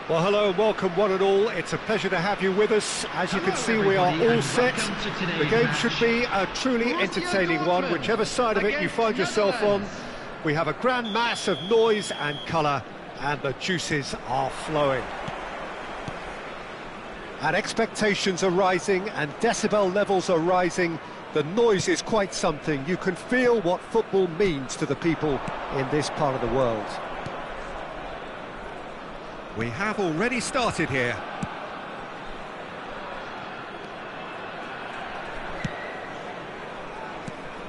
Well, hello and welcome one and all. It's a pleasure to have you with us. As you can see, we are all set. The game should be a truly entertaining one, whichever side of it you find yourself on. We have a grand mass of noise and colour, and the juices are flowing. And expectations are rising, and decibel levels are rising. The noise is quite something. You can feel what football means to the people in this part of the world. We have already started here.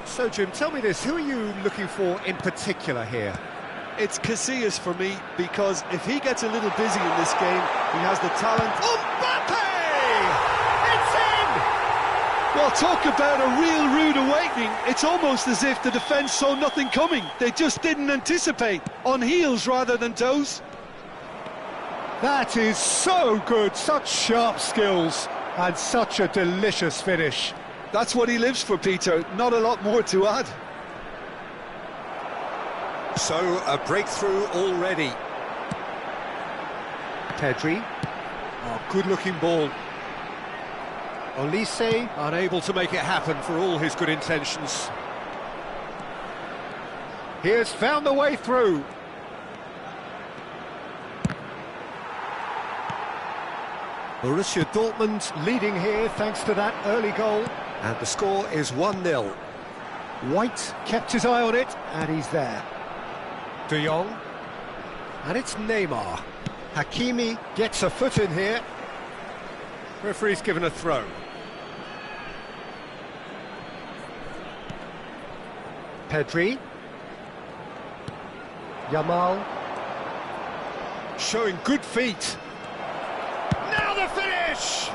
So, Jim, tell me this, who are you looking for in particular here? It's Casillas for me, because if he gets a little busy in this game, he has the talent. Mbappe! It's in! Well, talk about a real rude awakening. It's almost as if the defence saw nothing coming. They just didn't anticipate, on heels rather than toes. That is so good, such sharp skills, and such a delicious finish. That's what he lives for, Peter, not a lot more to add. So, a breakthrough already. Pedri. Oh, good-looking ball. Olise, unable to make it happen for all his good intentions. He has found the way through. Borussia Dortmund leading here thanks to that early goal. And the score is 1-0. White kept his eye on it, and he's there. De Jong, and it's Neymar. Hakimi gets a foot in here. Referee's given a throw. Pedri. Yamal. Showing good feet. Now the finish!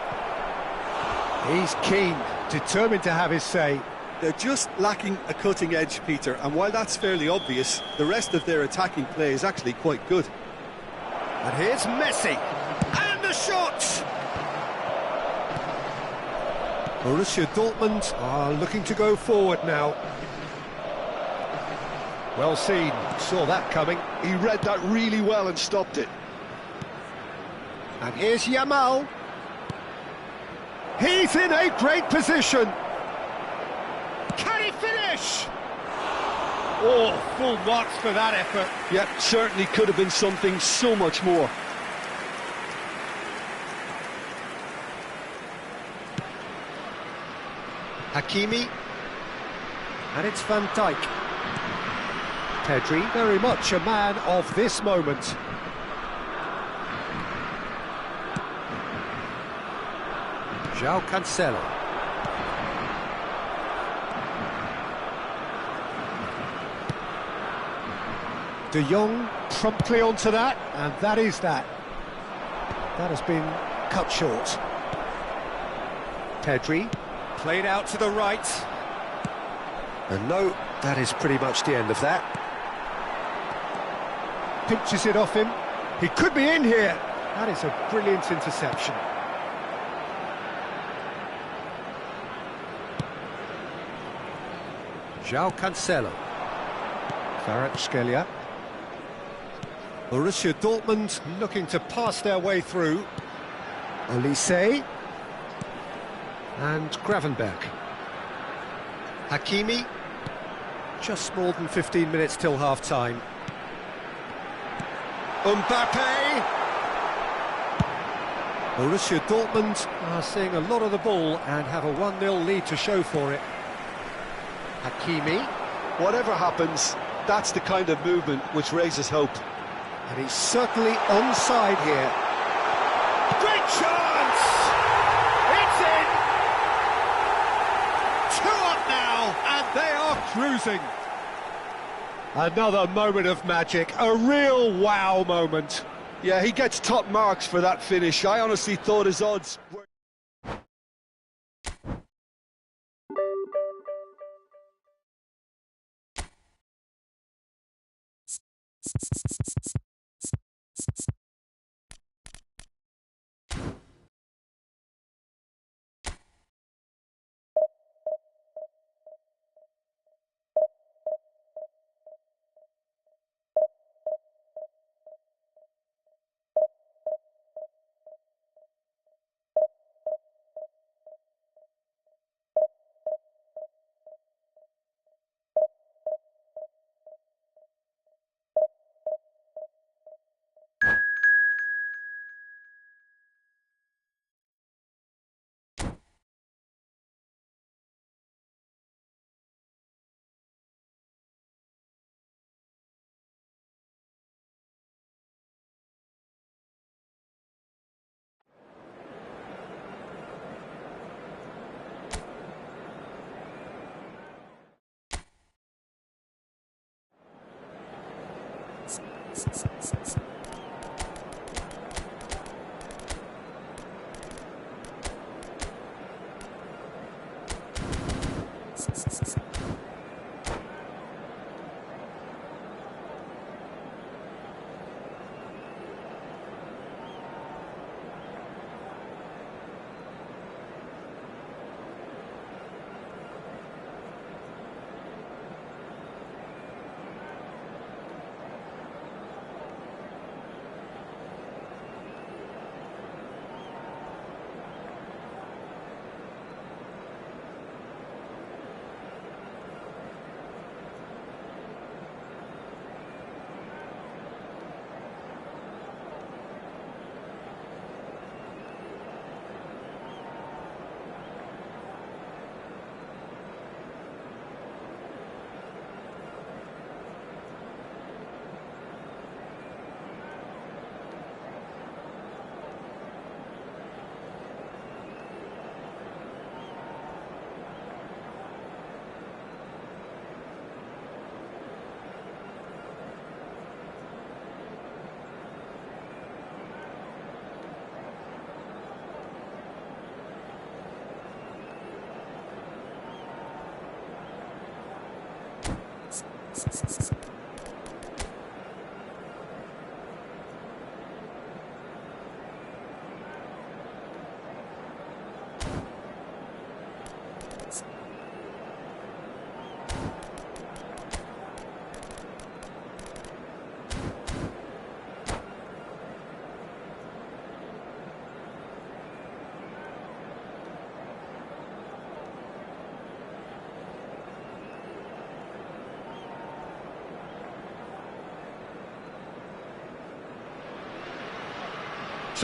He's keen, determined to have his say. They're just lacking a cutting edge, Peter, and while that's fairly obvious, the rest of their attacking play is actually quite good. And here's Messi, and the shot! Borussia Dortmund are looking to go forward now. Well seen, saw that coming. He read that really well and stopped it. And here's Yamal. He's in a great position. Can he finish? Oh, full marks for that effort. Yeah, certainly could have been something so much more. Hakimi. And it's Van Dijk. Pedri, very much a man of this moment. João Cancelo. De Jong promptly onto that, and that is that. That has been cut short. Pedri, played out to the right. And no, that is pretty much the end of that. Pinches it off him. He could be in here. That is a brilliant interception. João Cancelo. Kvaratskhelia. Borussia Dortmund looking to pass their way through. Olise. And Gravenberg. Hakimi. Just more than 15 minutes till half-time. Mbappe! Borussia Dortmund are seeing a lot of the ball and have a 1-0 lead to show for it. Hakimi. Whatever happens, that's the kind of movement which raises hope. And he's certainly onside here. Great chance! It's in! 2 up now, and they are cruising. Another moment of magic, a real wow moment. Yeah, he gets top marks for that finish. I honestly thought his odds were...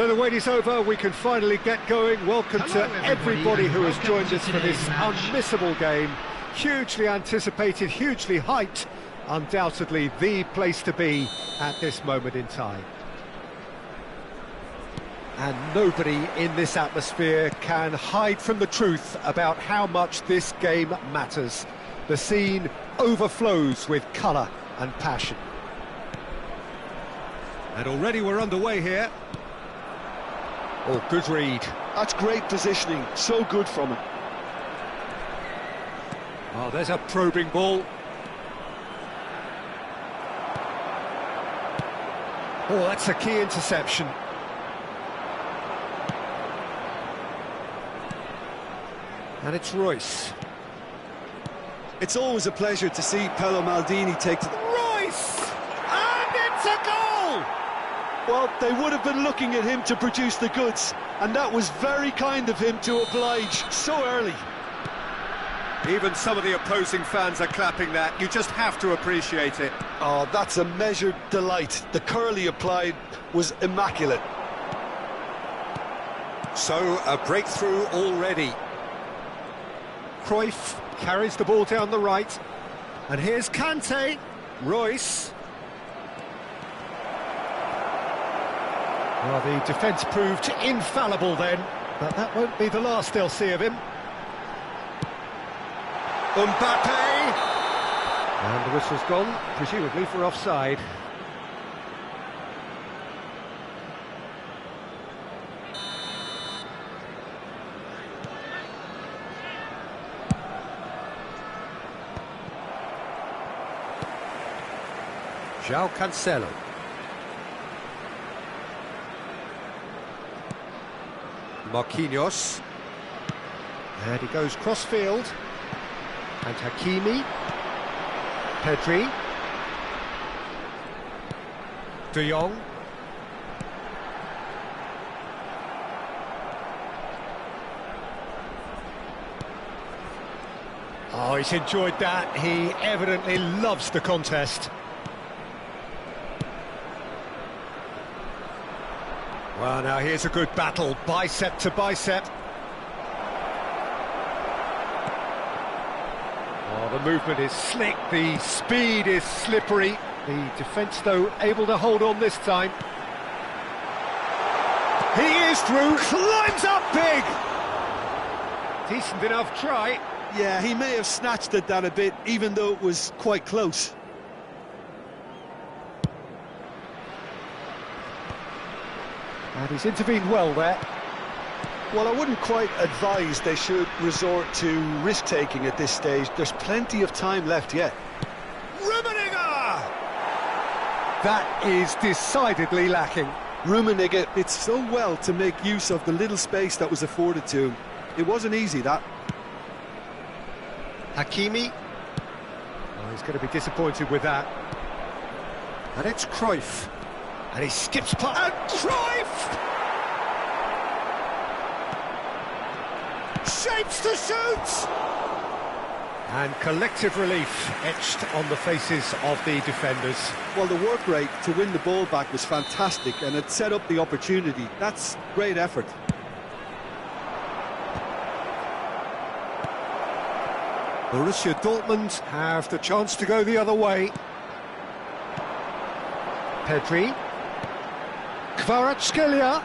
So the wait is over, we can finally get going. Welcome to everybody who has joined us for this unmissable game. Hugely anticipated, hugely hyped, undoubtedly the place to be at this moment in time. And nobody in this atmosphere can hide from the truth about how much this game matters. The scene overflows with colour and passion. And already we're underway here. Oh, good read. That's great positioning, so good from him. Oh, there's a probing ball. Oh, that's a key interception. And it's Royce. It's always a pleasure to see Paolo Maldini take to the... Royce! And it's a goal! Well, they would have been looking at him to produce the goods, and that was very kind of him to oblige so early. Even some of the opposing fans are clapping that. You just have to appreciate it. Oh, that's a measured delight. The curl he applied was immaculate. So, a breakthrough already. Cruyff carries the ball down the right. And here's Kante. Royce. Well, the defence proved infallible then, but that won't be the last they'll see of him. Mbappe! And the whistle's gone, presumably for offside. João Cancelo. Marquinhos. And he goes cross-field. And Hakimi. Pedri. De Jong. Oh, he's enjoyed that. He evidently loves the contest. Well, now here's a good battle, bicep to bicep. Oh, the movement is slick, the speed is slippery. The defence, though, able to hold on this time. He is through, climbs up big! Decent enough try. Yeah, he may have snatched at that a bit, even though it was quite close. And he's intervened well there. Well, I wouldn't quite advise they should resort to risk-taking at this stage. There's plenty of time left yet. Rummenigge! That is decidedly lacking. Rummenigge did so well to make use of the little space that was afforded to him. It wasn't easy, that. Hakimi. Oh, he's going to be disappointed with that. And it's Cruyff. And he skips past. And Cruyff! Shapes to shoot! And collective relief etched on the faces of the defenders. Well, the work rate to win the ball back was fantastic, and it set up the opportunity. That's great effort. Borussia Dortmund have the chance to go the other way. Pedri. Kvaratskhelia.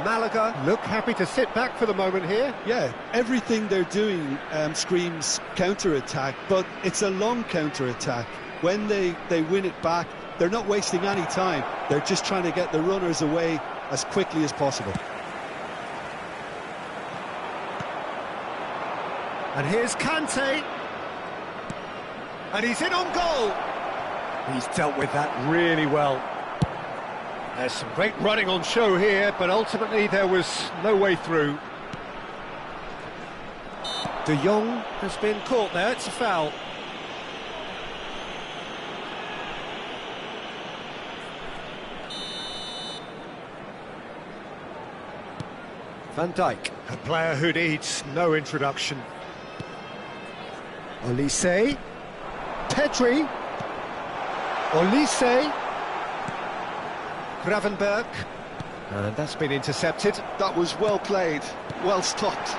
Malaga look happy to sit back for the moment here. Yeah, everything they're doing screams counter-attack, but it's a long counter-attack. When they win it back, they're not wasting any time. They're just trying to get the runners away as quickly as possible. And here's Kante. And he's in on goal. He's dealt with that really well. There's some great running on show here, but ultimately there was no way through. De Jong has been caught there, it's a foul. Van Dijk, a player who needs no introduction. Olise. Pedri. Olise. Gravenberg, and that's been intercepted. That was well played, well stopped.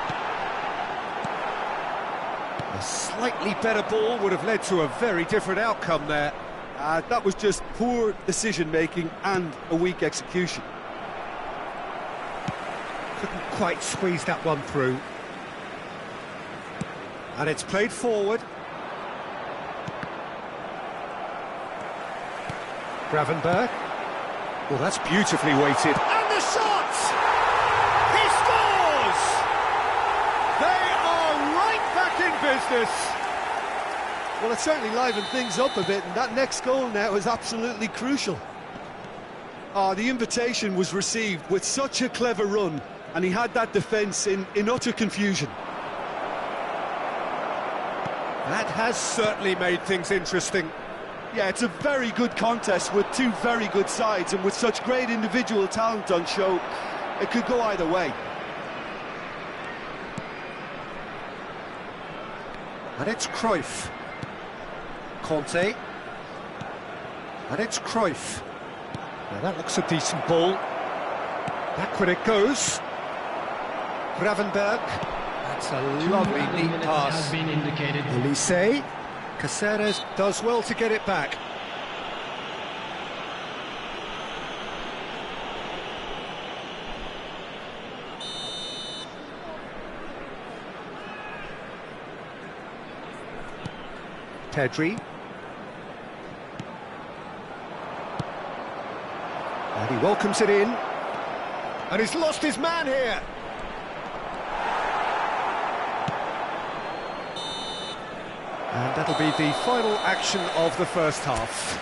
A slightly better ball would have led to a very different outcome there. That was just poor decision-making and a weak execution. Couldn't quite squeeze that one through. And it's played forward. Gravenberg. Well, that's beautifully weighted. And the shot! He scores! They are right back in business. Well, it certainly livened things up a bit, and that next goal now is absolutely crucial. The invitation was received with such a clever run, and he had that defence in utter confusion. That has certainly made things interesting. Yeah, it's a very good contest with two very good sides, and with such great individual talent on show, it could go either way. And it's Cruyff. Conte. And it's Cruyff. Now that looks a decent ball. Backward it goes. Gravenberg. That's a lovely neat pass. Olise. Caceres does well to get it back. Pedri. And he welcomes it in. And he's lost his man here. And that'll be the final action of the first half.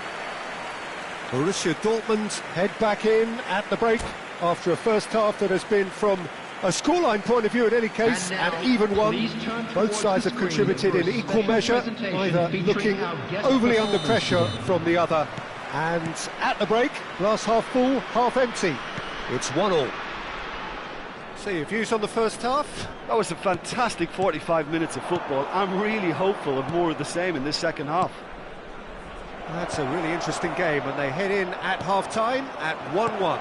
Borussia Dortmund head back in at the break after a first half that has been, from a scoreline point of view in any case, an even one. Both sides have contributed in equal measure, neither looking overly under pressure from the other. And at the break, glass half full, half empty. It's 1-1. So your views on the first half? That was a fantastic 45 minutes of football. I'm really hopeful of more of the same in this second half. That's a really interesting game, and they head in at half-time at 1-1.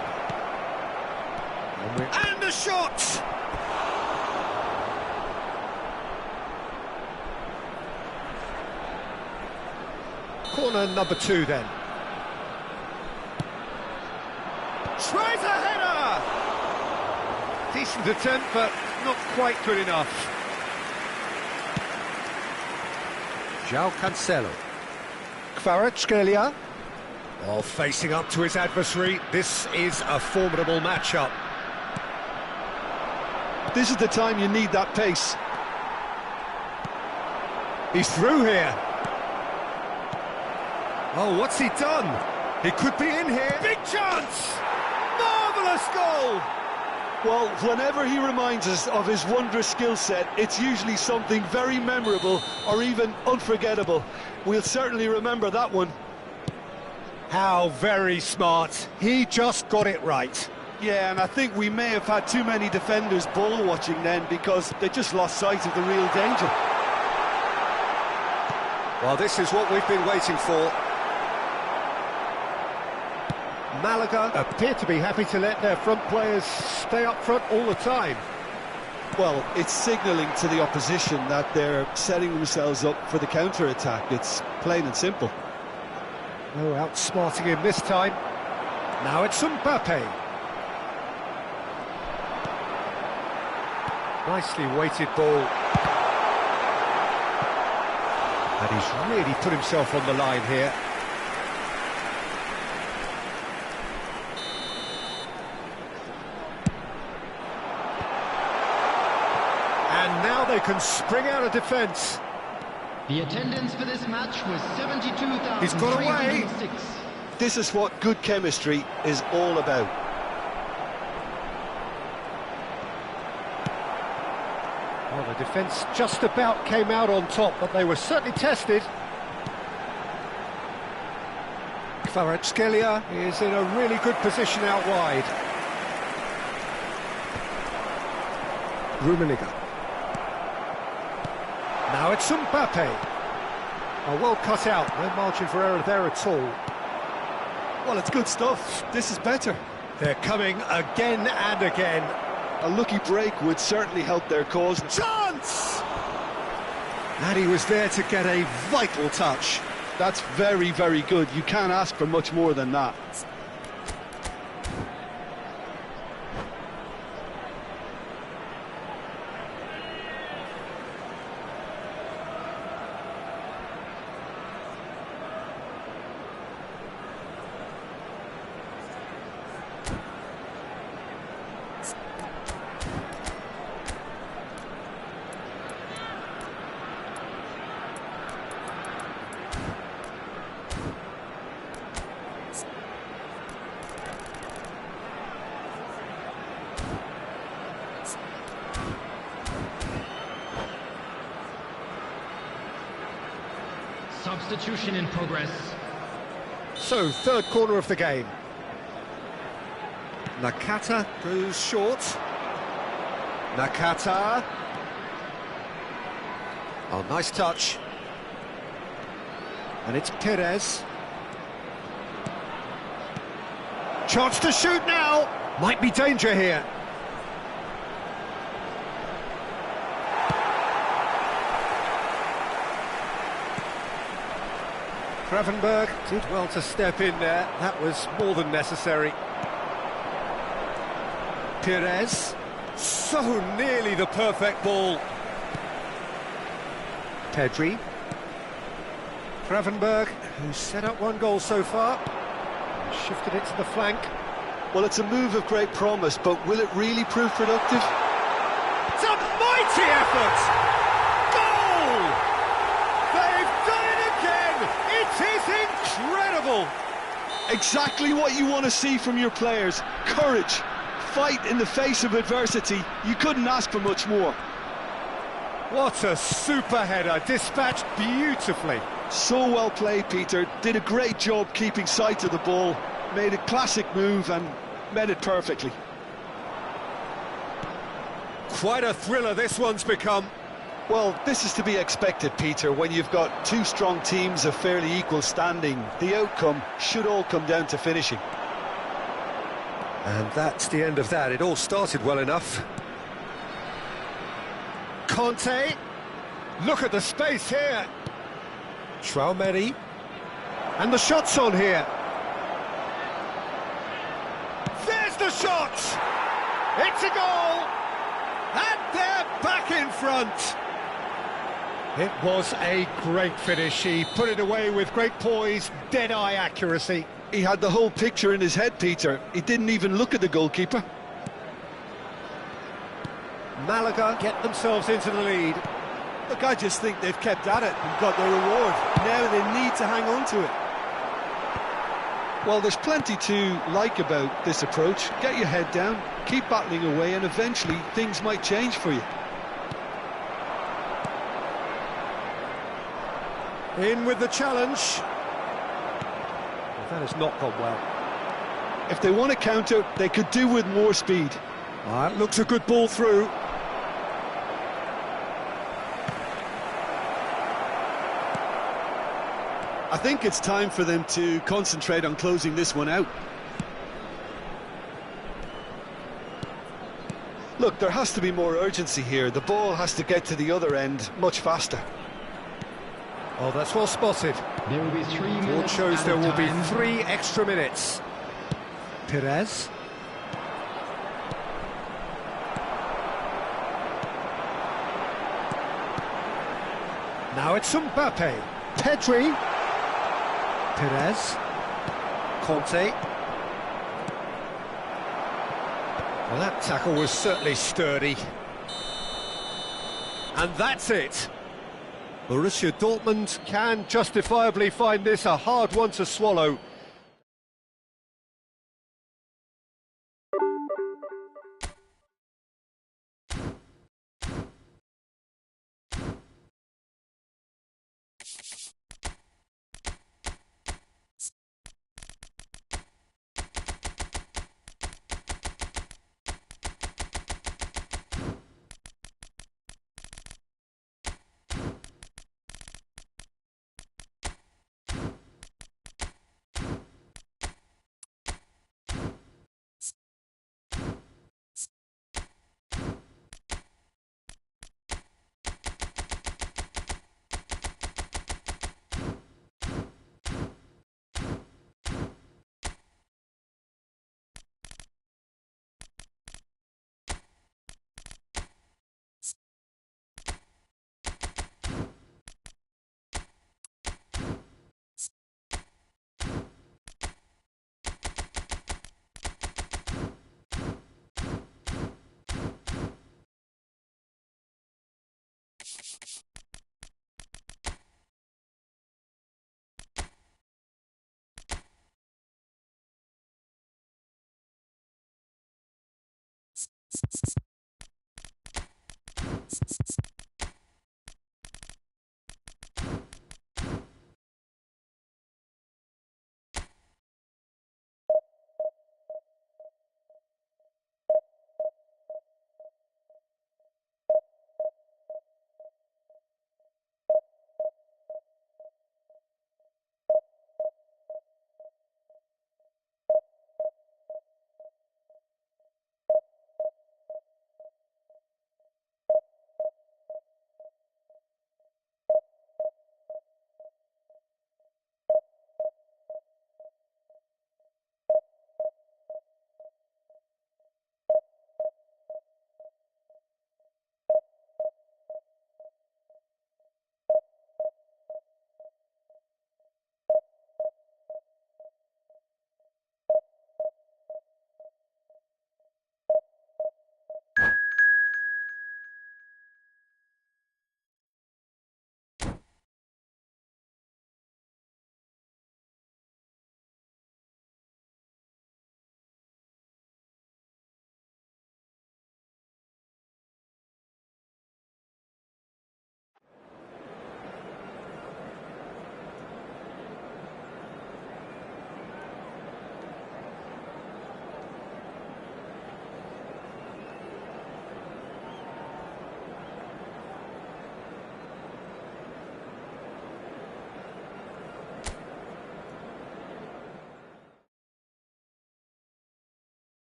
And the shot! Corner number 2 then. Tries a header! Decent attempt, but not quite good enough. João Cancelo. Kvaratskhelia. While facing up to his adversary, this is a formidable matchup. This is the time you need that pace. He's through here. Oh, what's he done? He could be in here. Big chance! Marvellous goal! Well, whenever he reminds us of his wondrous skill set, it's usually something very memorable or even unforgettable. We'll certainly remember that one. How very smart. He just got it right. Yeah, and I think we may have had too many defenders ball watching then because they just lost sight of the real danger. Well, this is what we've been waiting for. Malaga appear to be happy to let their front players stay up front all the time. Well, it's signalling to the opposition that they're setting themselves up for the counter-attack. It's plain and simple. No outsmarting him this time. Now it's Mbappe. Nicely weighted ball. And he's really put himself on the line here. And now they can spring out of defence. The attendance for this match was 72,306. He's got away. This is what good chemistry is all about. Well, the defence just about came out on top, but they were certainly tested. Kvaratskhelia is in a really good position out wide. Rummenigge. Now it's Mbappe. Oh, well cut out, no margin for error there at all. Well, it's good stuff. This is better. They're coming again and again. A lucky break would certainly help their cause. Chance! And he was there to get a vital touch. That's very, very good. You can't ask for much more than that. Substitution in progress. So, third corner of the game. Nakata goes short. Nakata. Oh, nice touch. And it's Perez. Chance to shoot now. Might be danger here. Gravenberg did well to step in there. That was more than necessary. Perez. So nearly the perfect ball. Pedri. Gravenberg, who's set up one goal so far. Shifted it to the flank. Well, it's a move of great promise, but will it really prove productive? It's a mighty effort! Goal! They've done it again! It is incredible! Exactly what you want to see from your players. Courage, fight in the face of adversity. You couldn't ask for much more. What a super header, dispatched beautifully. So well played, Peter. Did a great job keeping sight of the ball. Made a classic move and met it perfectly. Quite a thriller this one's become. Well, this is to be expected, Peter. When you've got two strong teams of fairly equal standing, the outcome should all come down to finishing. And that's the end of that. It all started well enough. Conte. Look at the space here. Traumeri. And the shot's on here. There's the shot! It's a goal! And they're back in front! It was a great finish. He put it away with great poise, dead-eye accuracy. He had the whole picture in his head, Peter. He didn't even look at the goalkeeper. Malaga get themselves into the lead. Look, I just think they've kept at it and got their reward. Now they need to hang on to it. Well, there's plenty to like about this approach. Get your head down, keep battling away, and eventually things might change for you. In with the challenge. That has not gone well. If they want to counter, they could do with more speed. Looks a good ball through. I think it's time for them to concentrate on closing this one out. Look, there has to be more urgency here. The ball has to get to the other end much faster. Oh, that's well spotted. There will be 3 Board minutes. shows there will be time. 3 extra minutes. Perez. Now it's Mbappe. Pedri. Perez. Conte. Well, that tackle was certainly sturdy. And that's it. Borussia Dortmund can justifiably find this a hard one to swallow.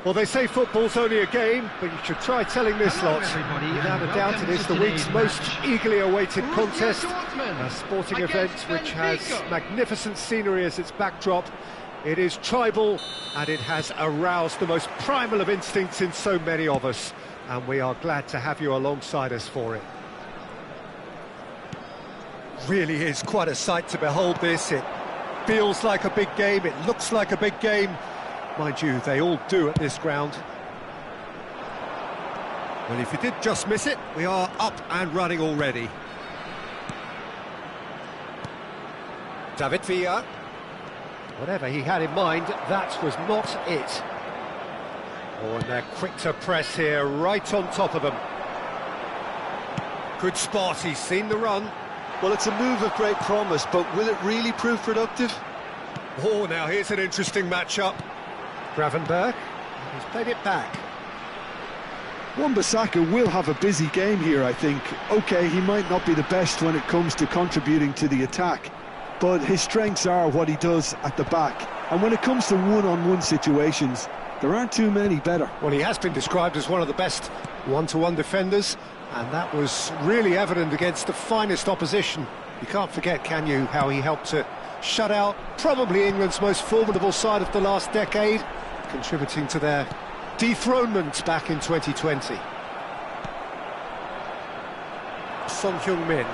Well, they say football's only a game, but you should try telling this lot. Without a doubt, it is the week's most eagerly awaited contest. A sporting event which has magnificent scenery as its backdrop. It is tribal, and it has aroused the most primal of instincts in so many of us. And we are glad to have you alongside us for it. Really is quite a sight to behold this. It feels like a big game, it looks like a big game. Mind you, they all do at this ground. Well, if you did just miss it, we are up and running already. David Villa. Whatever he had in mind, that was not it. Oh, and they're quick to press here, right on top of them. Good spot, he's seen the run. Well, it's a move of great promise, but will it really prove productive? Oh, now here's an interesting matchup. Gravenberg, he's played it back. Wan-Bissaka will have a busy game here, I think. OK, he might not be the best when it comes to contributing to the attack, but his strengths are what he does at the back. And when it comes to one-on-one situations, there aren't too many better. Well, he has been described as one of the best one-to-one defenders, and that was really evident against the finest opposition. You can't forget, can you, how he helped to shut out probably England's most formidable side of the last decade, contributing to their dethronement back in 2020. Son Heung-min.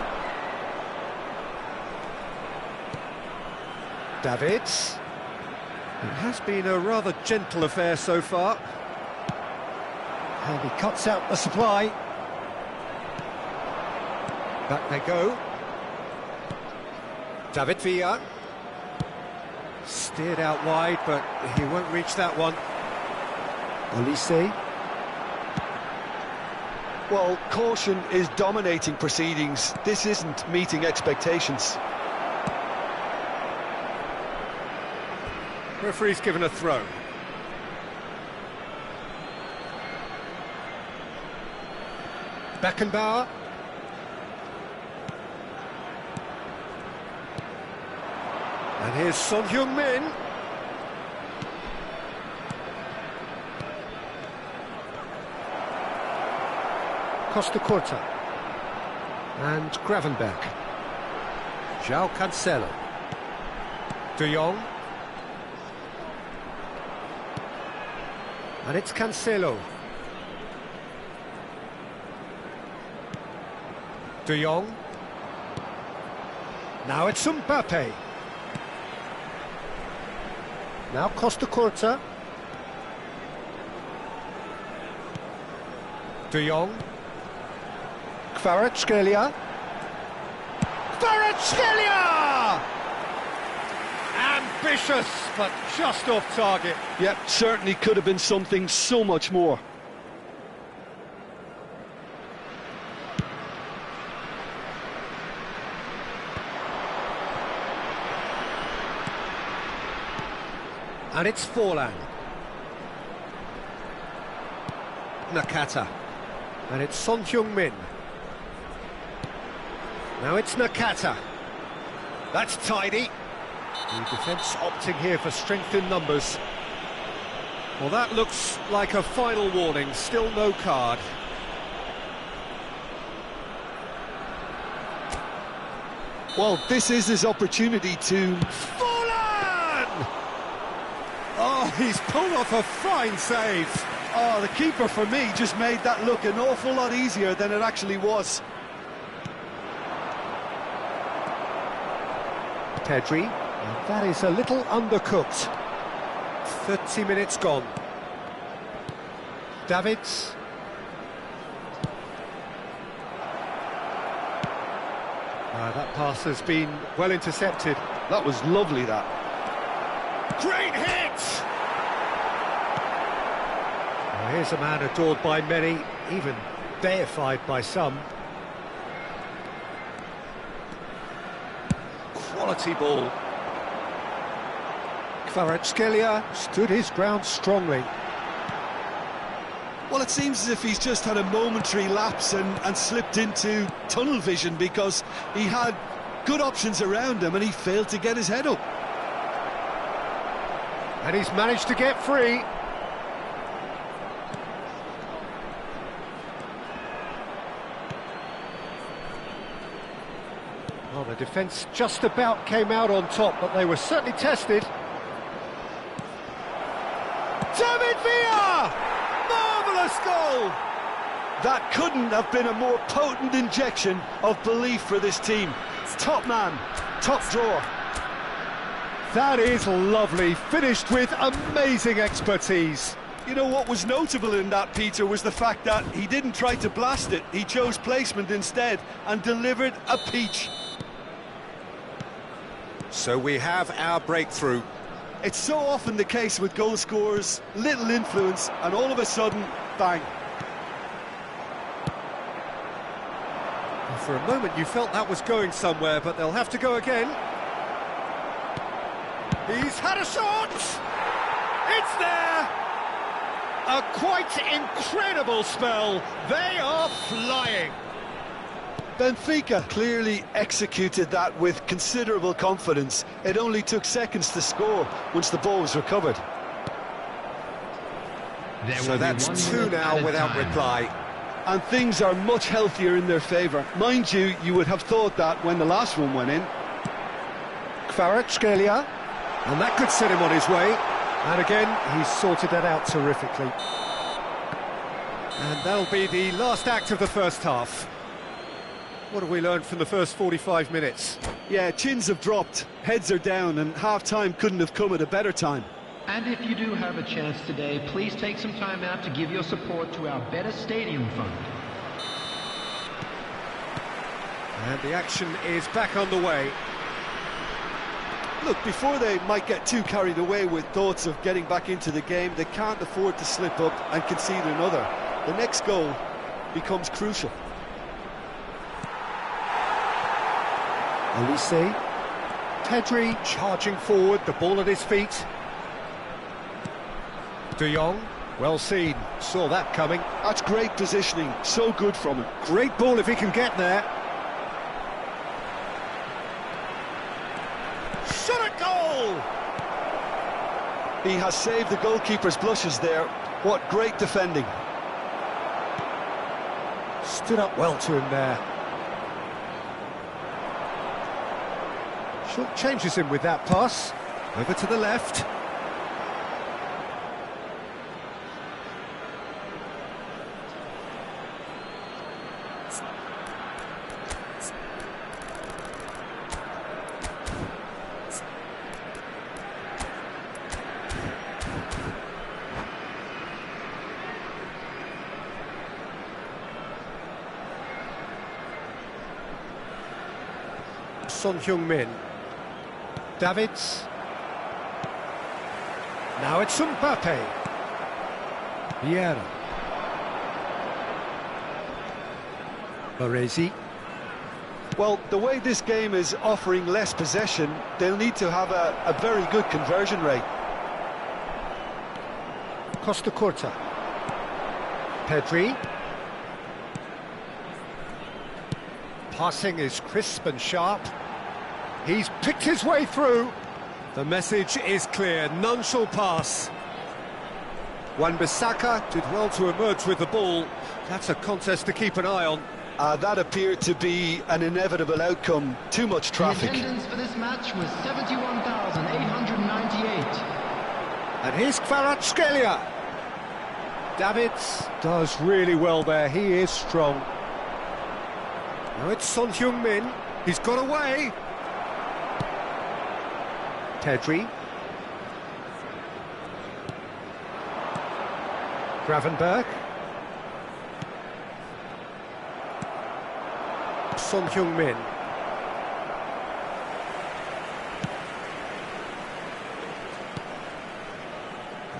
Davids. It has been a rather gentle affair so far. And he cuts out the supply. Back they go. David Villa. Steered out wide, but he won't reach that one. Olise. Well, caution is dominating proceedings. This isn't meeting expectations. Referee's given a throw. Beckenbauer. And here's Son Heung-min. Costa Curta. And Gravenberg. João Cancelo. De Jong. And it's Cancelo. De Jong. Now it's Mbappe. Now Costa Curta. De Jong. Kvaratskhelia. Kvaratskhelia! Ambitious, but just off target. Yep, certainly could have been something so much more. And it's Forlan. Nakata. And it's Son Heung-min. Now it's Nakata. That's tidy. The defence opting here for strength in numbers. Well, that looks like a final warning. Still no card. Well, this is his opportunity to... Forlan! Oh, he's pulled off a fine save. Oh, the keeper, for me, just made that look an awful lot easier than it actually was. Pedri, and that is a little undercooked. 30 minutes gone. Davids. That pass has been well intercepted. That was lovely, that. Great hit! Well, here's a man adored by many, even deified by some. Quality ball. Kvaratskhelia stood his ground strongly. Well, it seems as if he's just had a momentary lapse and slipped into tunnel vision, because he had good options around him and he failed to get his head up. And he's managed to get free. Well, the defence just about came out on top, but they were certainly tested. David Villa! Marvellous goal! That couldn't have been a more potent injection of belief for this team. Top man, top drawer. That is lovely, finished with amazing expertise. You know what was notable in that, Peter, was the fact that he didn't try to blast it. He chose placement instead and delivered a peach. So we have our breakthrough. It's so often the case with goal scorers, little influence, and all of a sudden, bang. For a moment you felt that was going somewhere, but they'll have to go again. He's had a shot! It's there! A quite incredible spell. They are flying. Benfica clearly executed that with considerable confidence. It only took seconds to score once the ball was recovered. So that's 2 now without reply. And things are much healthier in their favour. Mind you, you would have thought that when the last one went in. Kvaratskhelia, and that could set him on his way. And again, he's sorted that out terrifically. And that'll be the last act of the first half. What have we learned from the first 45 minutes? Yeah, chins have dropped, heads are down, and half-time couldn't have come at a better time. And if you do have a chance today, please take some time out to give your support to our Better Stadium Fund. And the action is back on the way. Look, before they might get too carried away with thoughts of getting back into the game, they can't afford to slip up and concede another. The next goal becomes crucial. Olise, Pedri charging forward, the ball at his feet. De Jong, well seen, saw that coming. That's great positioning, so good from him. Great ball if he can get there. Shot at goal! He has saved the goalkeeper's blushes there. What great defending. Stood up well to him there. Short changes him with that pass. Over to the left. Son Heung-min. Davids. Now it's Mbappe. Vieira. Baresi. Well, the way this game is offering less possession, they'll need to have a very good conversion rate. Costa Curta. Pedri. Passing is crisp and sharp. He's picked his way through. The message is clear, none shall pass. Wan-Bissaka did well to emerge with the ball. That's a contest to keep an eye on. That appeared to be an inevitable outcome. Too much traffic. The attendance for this match was 71,898. And here's Kvaratskhelia. Davids does really well there, he is strong. Now it's Son Heung-min, he's got away. Pedri. Gravenberg. Son Heung-min.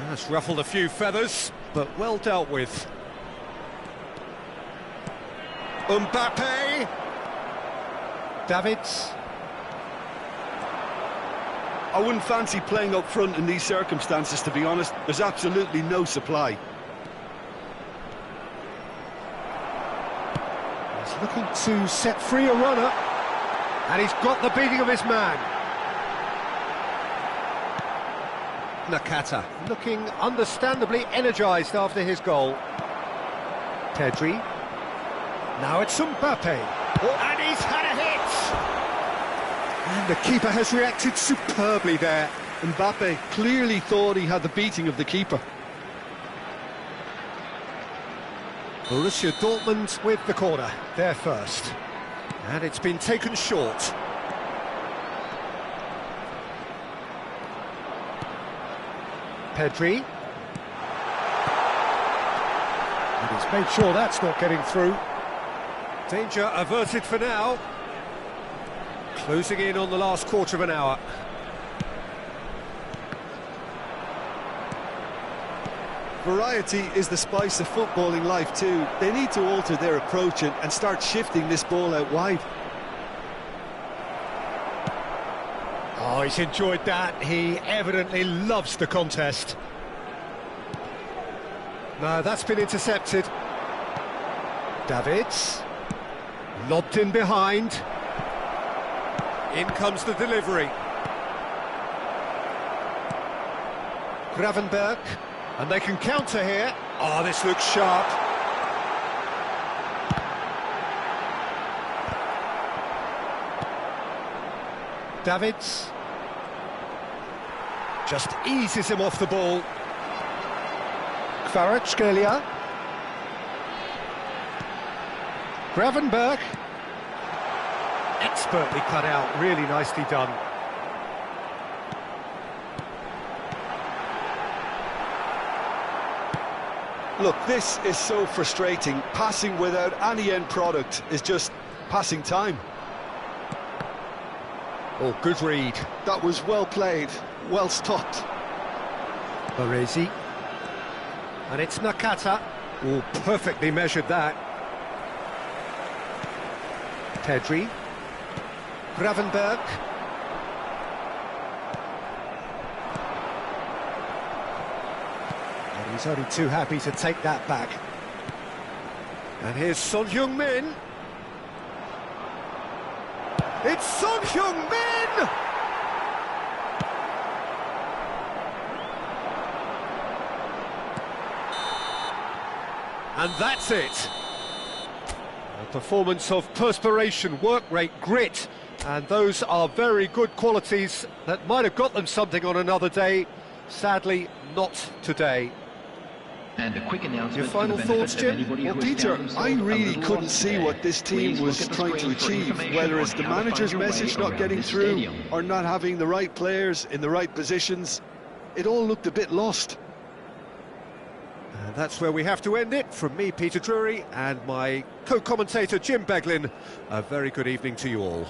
That's ruffled a few feathers, but well dealt with. Mbappe. Davids. I wouldn't fancy playing up front in these circumstances, to be honest. There's absolutely no supply. He's looking to set free a runner, and he's got the beating of his man. Nakata looking understandably energised after his goal. Pedri. Now it's Mbappe. Oh, and he's had a hit! The keeper has reacted superbly there. Mbappe clearly thought he had the beating of the keeper. Borussia Dortmund with the corner, there first. And it's been taken short. Pedri. And he's made sure that's not getting through. Danger averted for now. Closing in on the last quarter of an hour. Variety is the spice of footballing life too. They need to alter their approach and start shifting this ball out wide. Oh, he's enjoyed that. He evidently loves the contest. No, that's been intercepted. Davids. Lobbed in behind. In comes the delivery. Gravenberg. And they can counter here. Oh, this looks sharp. Davids. Just eases him off the ball. Kvaratskhelia. Gravenberg. Expertly cut out, really nicely done. Look, this is so frustrating. Passing without any end product is just passing time. Oh, good read. That was well played, well stopped. Baresi. And it's Nakata. Oh, perfectly measured that. Pedri. Gravenberg. And he's only too happy to take that back. And here's Son Heung-min. It's Son Heung-min! And that's it. A performance of perspiration, work rate, grit, and those are very good qualities that might have got them something on another day. Sadly, not today. And a quick announcement. Your final thoughts, Jim? Well, Peter, I really couldn't see what this team was trying to achieve, whether it's the manager's message not getting through or not having the right players in the right positions. It all looked a bit lost. And that's where we have to end it. From me, Peter Drury, and my co-commentator, Jim Beglin, a very good evening to you all.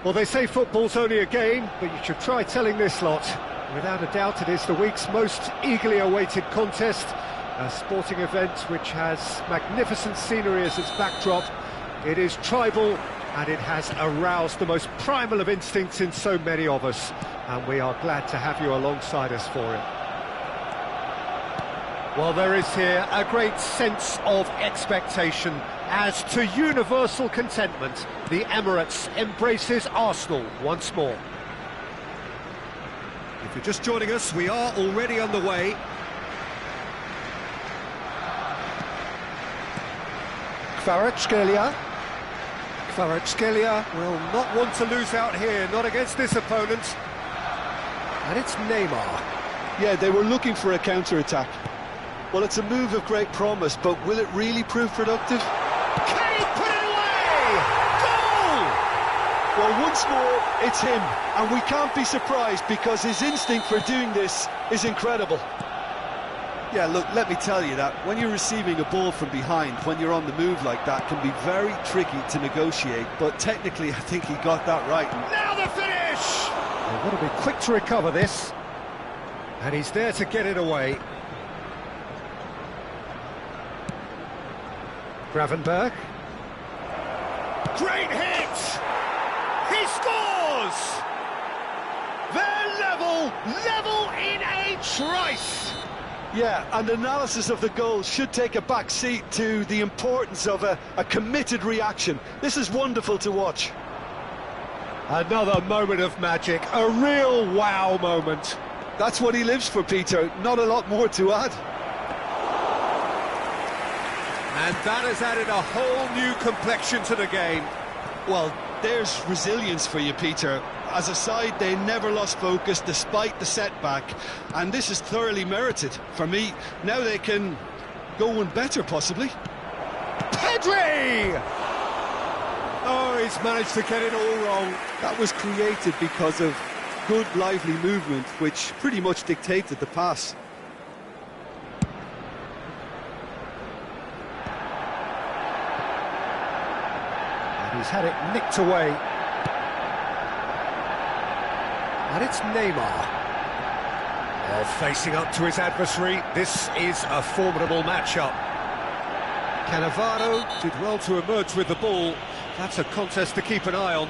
Well, they say football's only a game, but you should try telling this lot. Without a doubt, it is the week's most eagerly awaited contest. A sporting event which has magnificent scenery as its backdrop. It is tribal and it has aroused the most primal of instincts in so many of us, and we are glad to have you alongside us for it. Well, there is here a great sense of expectation as to universal contentment. The Emirates embraces Arsenal once more. If you're just joining us, we are already underway. Kvaratskhelia will not want to lose out here, not against this opponent. And it's Neymar. Yeah, they were looking for a counter-attack. Well, it's a move of great promise, but will it really prove productive? Can he put it away? Goal! Well, once more, it's him, and we can't be surprised because his instinct for doing this is incredible. Yeah, look, let me tell you that when you're receiving a ball from behind, when you're on the move like that, can be very tricky to negotiate, but technically I think he got that right. Now the finish! They've got to be quick to recover this, and he's there to get it away. Gravenberg. Great hit! He scores! They're level in a trice! Yeah, and analysis of the goal should take a back seat to the importance of a committed reaction. This is wonderful to watch. Another moment of magic, a real wow moment. That's what he lives for, Peter. Not a lot more to add. And that has added a whole new complexion to the game. Well, there's resilience for you, Peter. As a side, they never lost focus despite the setback, and this is thoroughly merited. For me, now they can go one better, possibly. Pedri! Oh, he's managed to get it all wrong. That was created because of good, lively movement, which pretty much dictated the pass. And he's had it nicked away. And it's Neymar. Oh, facing up to his adversary, this is a formidable matchup. Cannavaro did well to emerge with the ball. That's a contest to keep an eye on.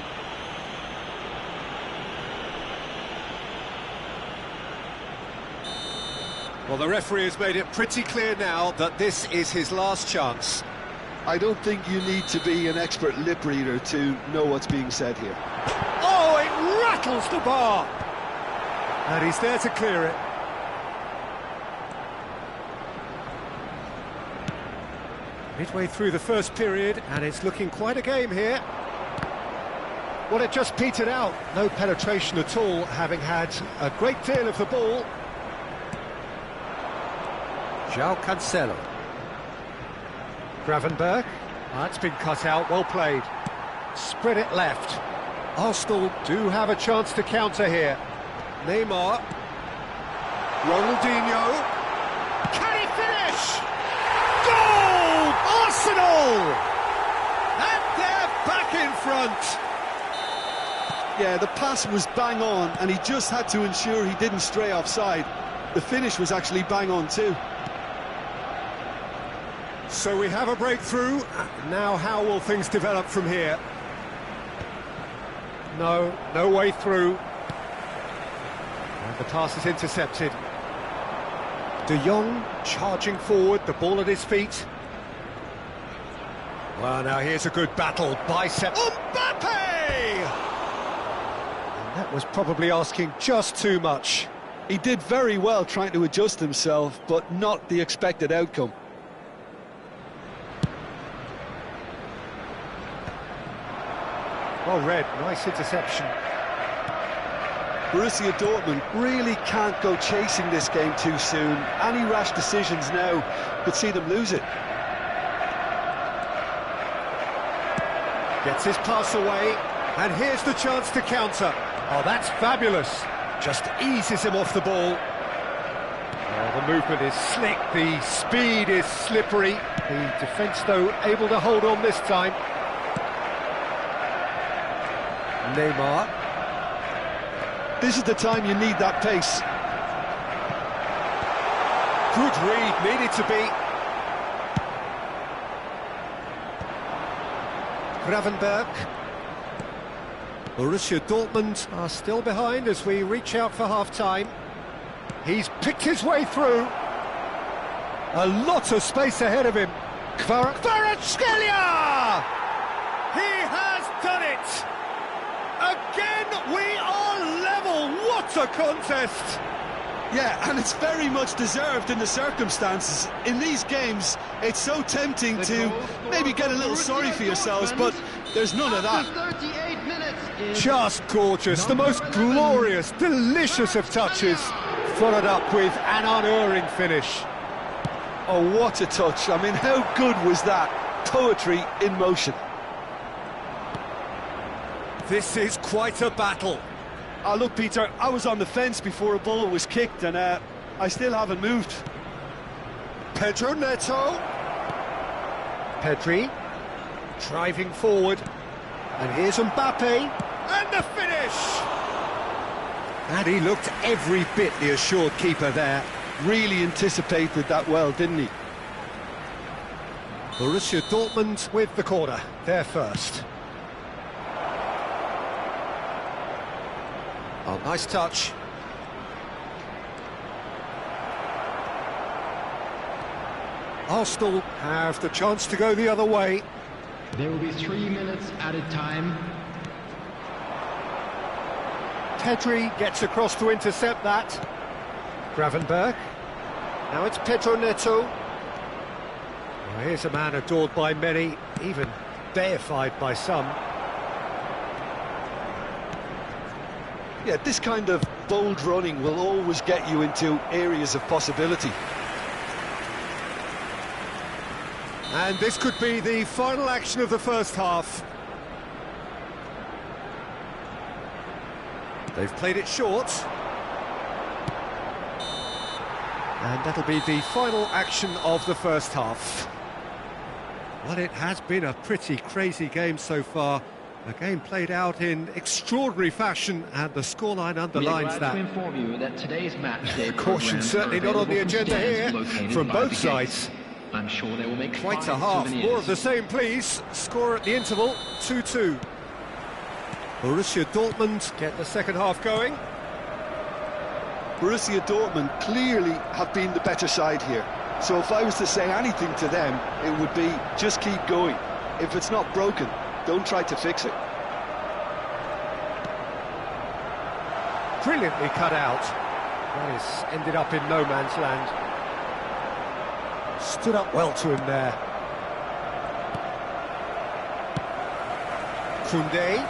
Well, the referee has made it pretty clear now that this is his last chance. I don't think you need to be an expert lip reader to know what's being said here. Oh, it rattles the bar! And he's there to clear it. Midway through the first period, and it's looking quite a game here. Well, it just petered out. No penetration at all, having had a great deal of the ball. João Cancelo. Gravenberg. That's been cut out, well played. Spread it left. Arsenal do have a chance to counter here. Neymar. Ronaldinho. Can he finish? Goal! Arsenal! And they're back in front. Yeah, the pass was bang on, and he just had to ensure he didn't stray offside. The finish was actually bang on too. So we have a breakthrough. Now how will things develop from here? No way through. And the pass is intercepted. De Jong charging forward, the ball at his feet. Well, now here's a good battle. Bicep. Mbappe! And that was probably asking just too much. He did very well trying to adjust himself, but not the expected outcome. Well read, nice interception. Borussia Dortmund really can't go chasing this game too soon. Any rash decisions now could see them lose it. Gets his pass away, and here's the chance to counter. Oh, that's fabulous. Just eases him off the ball. Oh, the movement is slick, the speed is slippery. The defence, though, able to hold on this time. Neymar. This is the time you need that pace. Good read, needed to be. Gravenberg. Borussia Dortmund are still behind as we reach out for half-time. He's picked his way through. A lot of space ahead of him. Kvaratskhelia! He has done it! Again, we are level. What a contest! Yeah, and it's very much deserved in the circumstances. In these games, it's so tempting to maybe get a little sorry for yourselves, but there's none of that. Just gorgeous, the most glorious, delicious of touches, followed up with an unerring finish. Oh, what a touch. I mean, how good was that? Poetry in motion. This is quite a battle. Oh, look, Peter, I was on the fence before a ball was kicked, and I still haven't moved. Pedro Neto. Pedri, driving forward. And here's Mbappe. And the finish! And he looked every bit the assured keeper there. Really anticipated that well, didn't he? Borussia Dortmund with the corner, they're first. Oh, nice touch. Arsenal have the chance to go the other way. There will be 3 minutes added time. Pedri gets across to intercept that. Gravenberg. Now it's Pedro Neto. Well, here's a man adored by many, even deified by some. Yeah, this kind of bold running will always get you into areas of possibility. And this could be the final action of the first half. They've played it short. And that'll be the final action of the first half. Well, it has been a pretty crazy game so far. A game played out in extraordinary fashion, and the scoreline underlines that. We are glad to inform you that today's match day Caution certainly not on the agenda here from both sides. I'm sure they will make quite a half. souvenirs. More of the same, please. Score at the interval, 2-2. Borussia Dortmund get the second half going. Borussia Dortmund clearly have been the better side here. So if I was to say anything to them, it would be just keep going. If it's not broken, don't try to fix it. Brilliantly cut out. That is ended up in no man's land. Stood up well to him there. Koundé,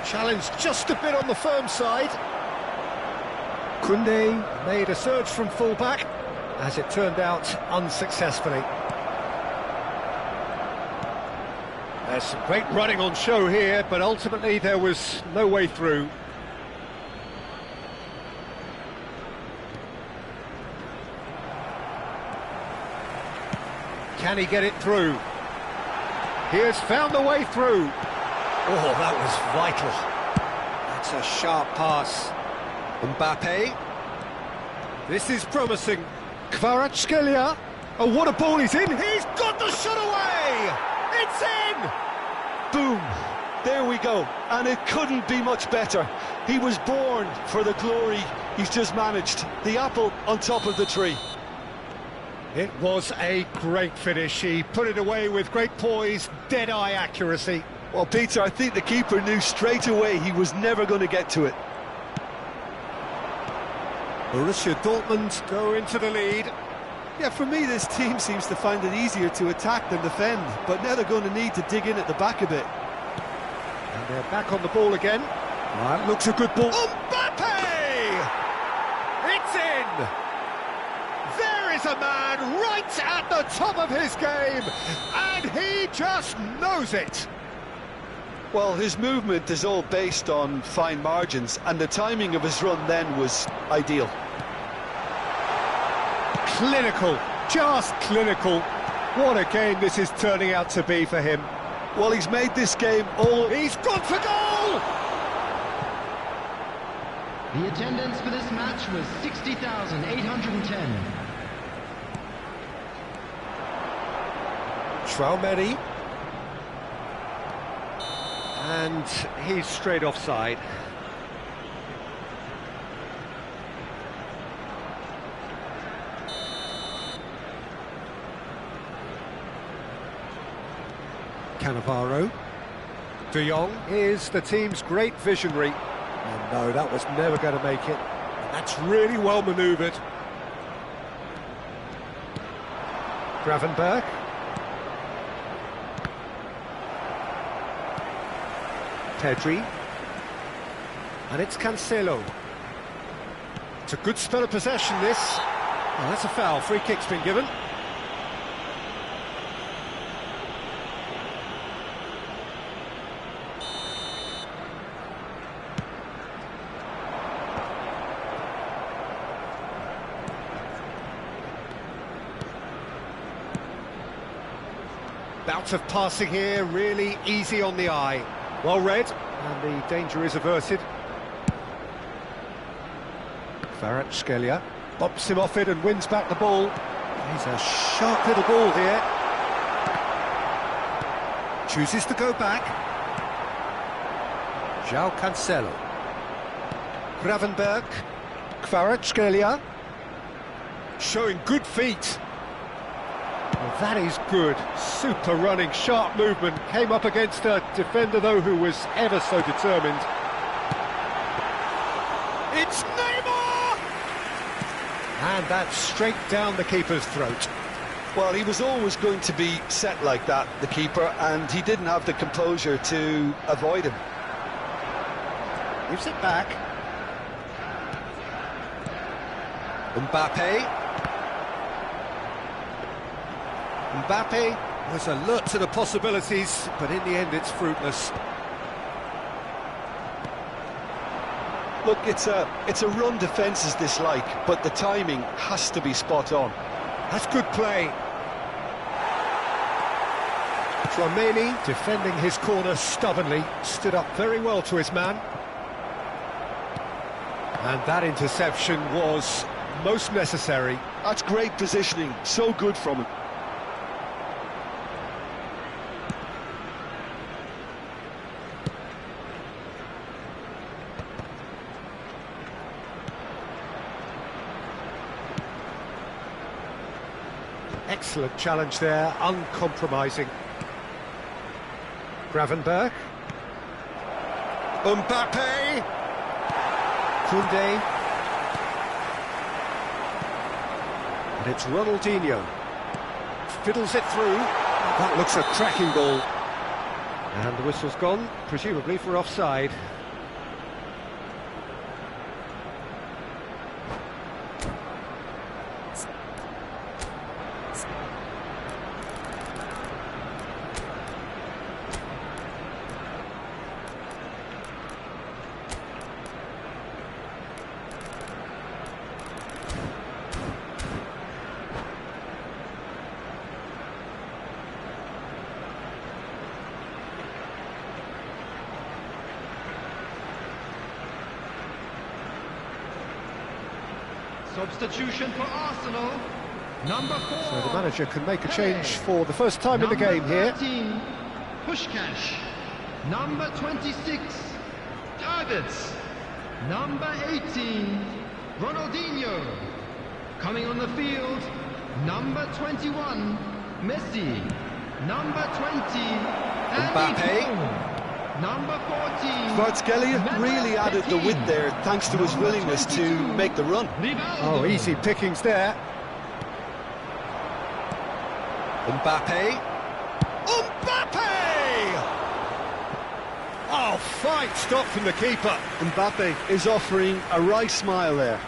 challenged just a bit on the firm side. Koundé made a surge from full-back, as it turned out unsuccessfully. There's some great running on show here, but ultimately there was no way through. Can he get it through? He has found the way through. Oh, that was vital. That's a sharp pass. Mbappe. This is promising. Kvaratskhelia. Oh, what a ball he's in. He's got the shot away. It's in. Boom. There we go. And it couldn't be much better. He was born for the glory he's just managed. The apple on top of the tree. It was a great finish. He put it away with great poise, dead-eye accuracy. Well, Peter, I think the keeper knew straight away he was never going to get to it. Borussia Dortmund go into the lead. Yeah, for me, this team seems to find it easier to attack than defend, but now they're going to need to dig in at the back a bit. And they're back on the ball again. That looks a good ball. Mbappe! It's in! There is a man right at the top of his game, and he just knows it. Well, his movement is all based on fine margins, and the timing of his run then was ideal. Clinical, just clinical. What a game this is turning out to be for him. Well, he's made this game all... He's gone for goal! The attendance for this match was 60,810. Traumeri. And he's straight offside. Cannavaro. De Jong is the team's great visionary. And no, that was never going to make it. And that's really well manoeuvred. Gravenberch. Pedri. And it's Cancelo. It's a good spell of possession, this. Oh, that's a foul. Free kick's been given. Bout of passing here, really easy on the eye. Well read, and the danger is averted. Kvaratskhelia bumps him off it and wins back the ball. He's a sharp little ball here. Chooses to go back. João Cancelo. Gravenberch. Kvaratskhelia. Showing good feet. Well, that is good. Super running, sharp movement. Came up against a defender, though, who was ever so determined. It's Neymar! And that's straight down the keeper's throat. Well, he was always going to be set like that, the keeper, and he didn't have the composure to avoid him. Gives it back. Mbappe. Mbappe was alert to the possibilities, but in the end it's fruitless. Look, it's a run defence dislike, but the timing has to be spot on. That's good play. Traumeri defending his corner stubbornly, stood up very well to his man. And that interception was most necessary. That's great positioning, so good from him. Excellent challenge there, uncompromising. Gravenberch. Mbappe. Koundé. And it's Ronaldinho. Fiddles it through. That looks a cracking ball. And the whistle's gone, presumably for offside. Substitution for Arsenal, number 4. So the manager can make a change for the first time in the game here. 13, Pushkash. Number 26, Targets. Number 18, Ronaldinho. Coming on the field, number 21, Messi. Number 20, Mbappe. Number 14, Kvaratskhelia really added the width there thanks to his willingness to make the run. Oh, easy pickings there. Mbappe. Mbappe! Oh, fine stop from the keeper. Mbappe is offering a wry smile there.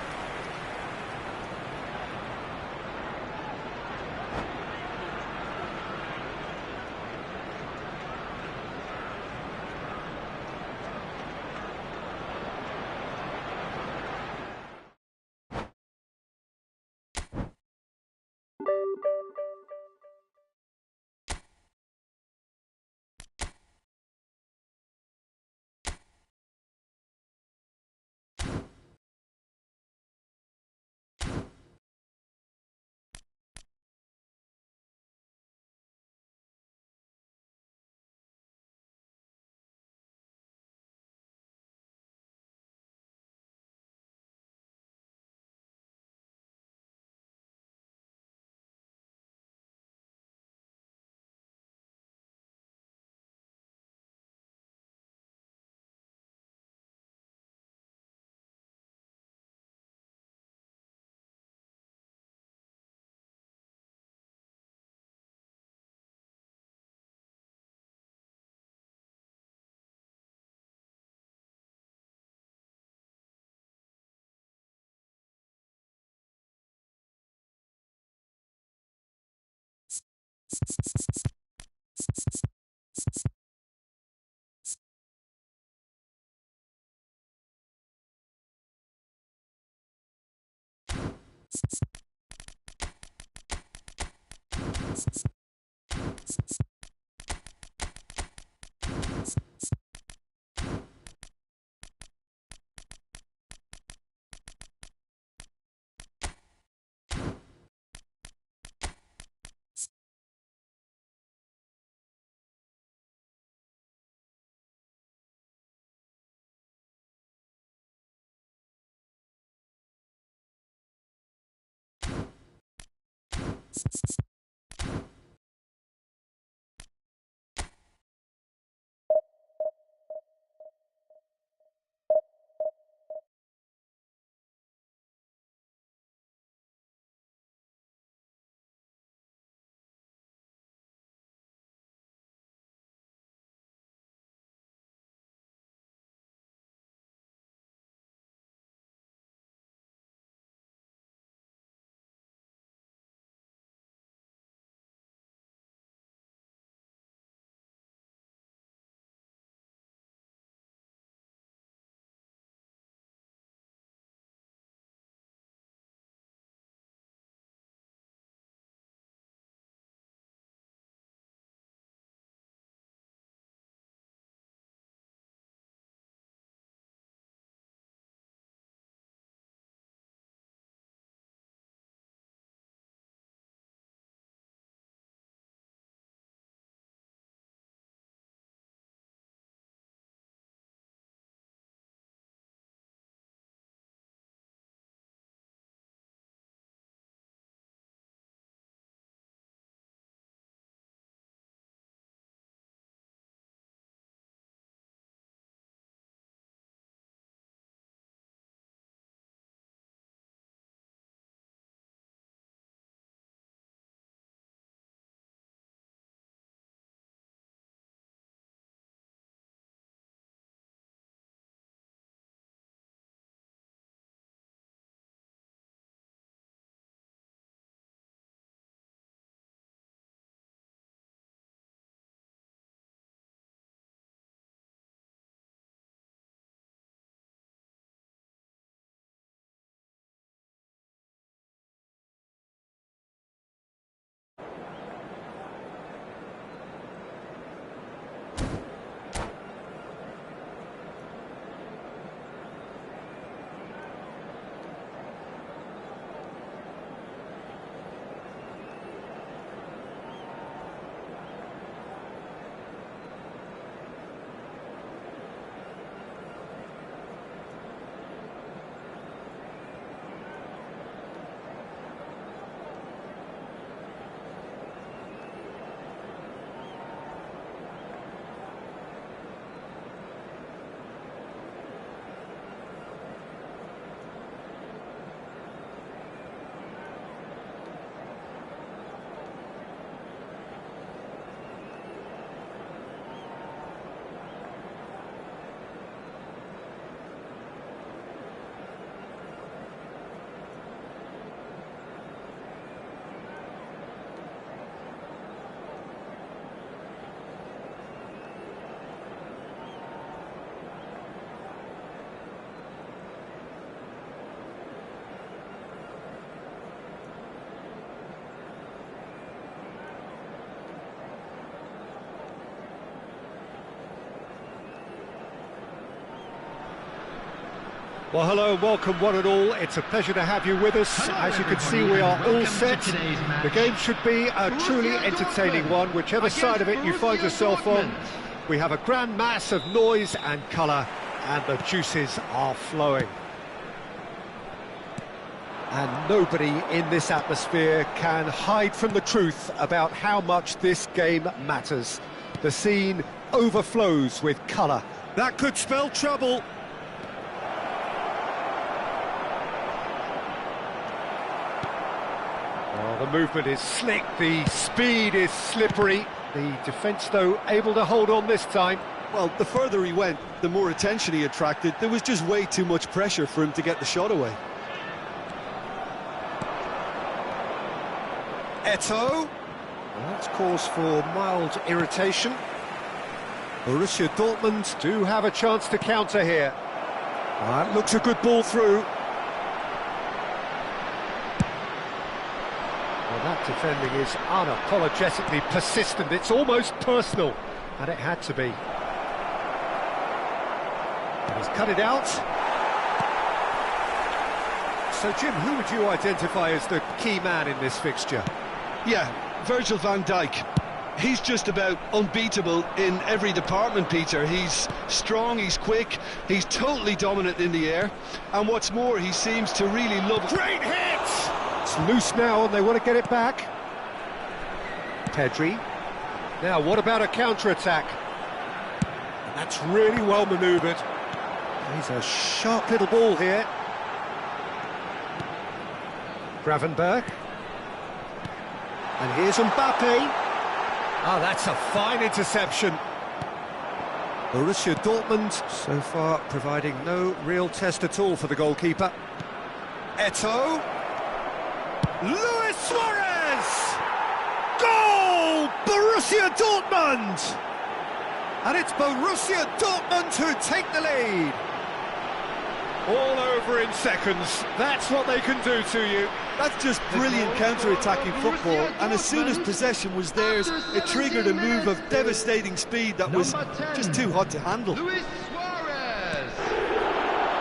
Well, hello and welcome one and all. It's a pleasure to have you with us. Hello, as you can see, everybody, we are and all welcome set. to today's match. The game should be a truly Borussia entertaining Dortmund one, whichever side of it you against find Borussia yourself on. Dortmund. We have a grand mass of noise and colour, and the juices are flowing. And nobody in this atmosphere can hide from the truth about how much this game matters. The scene overflows with colour. That could spell trouble. Well, the movement is slick, the speed is slippery. The defence, though, able to hold on this time. Well, the further he went, the more attention he attracted. There was just way too much pressure for him to get the shot away. Eto'o. Well, that's cause for mild irritation. Borussia Dortmund do have a chance to counter here. That looks a good ball through. Well, that defending is unapologetically persistent. It's almost personal, and it had to be. And he's cut it out. So, Jim, who would you identify as the key man in this fixture? Yeah, Virgil van Dijk. He's just about unbeatable in every department, Peter. He's strong, he's quick, he's totally dominant in the air, and what's more, he seems to really love... Great hit! It's loose now, and they want to get it back. Pedri. Now, what about a counter-attack? That's really well manoeuvred. He's a sharp little ball here. Gravenberch. And here's Mbappe. Ah, that's a fine interception. Borussia Dortmund so far providing no real test at all for the goalkeeper. Eto'o. Luis Suarez! Goal! Borussia Dortmund! And it's Borussia Dortmund who take the lead. All over in seconds. That's what they can do to you. That's just brilliant counter-attacking football, and as soon as possession was theirs, it triggered a move of devastating speed that was just too hot to handle. Luis Suarez.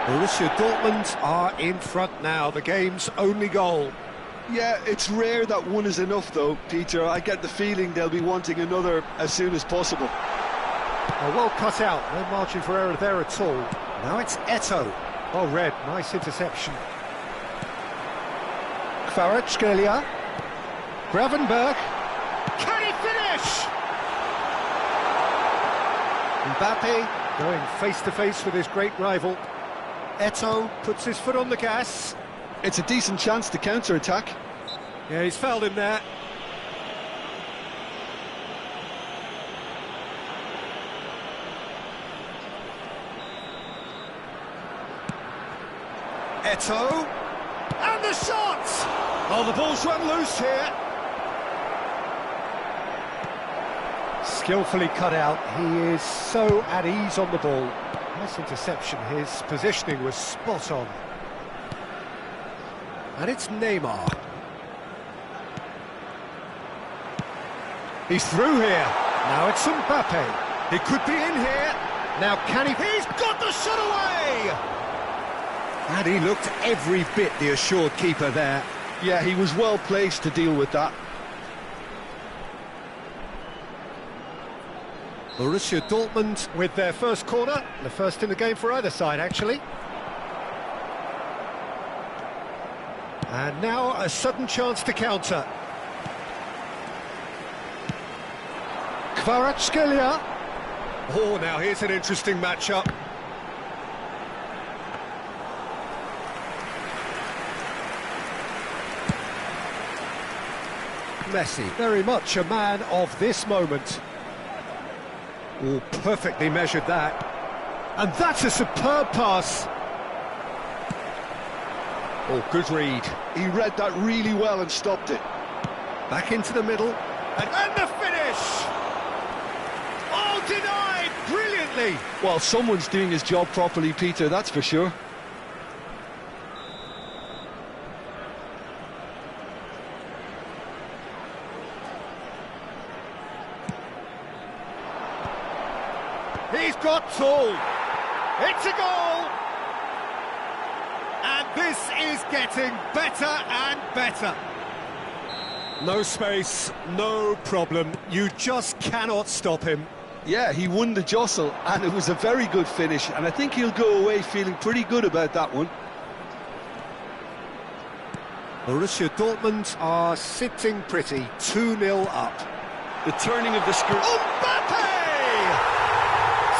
Borussia Dortmund are in front now, the game's only goal. Yeah, it's rare that one is enough though, Peter. I get the feeling they'll be wanting another as soon as possible. Well cut out, no margin for error there at all. Now it's Eto'o. Oh, red, nice interception. Kvaratskhelia. Gravenberch. Can he finish? Mbappe going face-to-face with his great rival. Eto'o puts his foot on the gas. It's a decent chance to counter-attack. Yeah, he's fouled him there. Eto'o, and the shot! Oh, the ball's run loose here. Skillfully cut out, he is so at ease on the ball. Nice interception, his positioning was spot on. And it's Neymar. He's through here. Now it's Mbappe. He could be in here. Now can he... He's got the shot away! And he looked every bit the assured keeper there. Yeah, he was well placed to deal with that. Borussia Dortmund with their first corner, the first in the game for either side, actually. And now a sudden chance to counter. Kvaratskhelia. Oh, now here's an interesting matchup. Messi, very much a man of this moment. Oh, perfectly measured that. And that's a superb pass. Oh, good read. He read that really well and stopped it. Back into the middle. And the finish! Oh, denied brilliantly! Well, someone's doing his job properly, Peter, that's for sure. He's got tall. It's a goal. And this is getting better and better. No space, no problem. You just cannot stop him. Yeah, he won the jostle, and it was a very good finish, and I think he'll go away feeling pretty good about that one. Borussia Dortmund are sitting pretty, 2-0 up. The turning of the screw... Mbappe!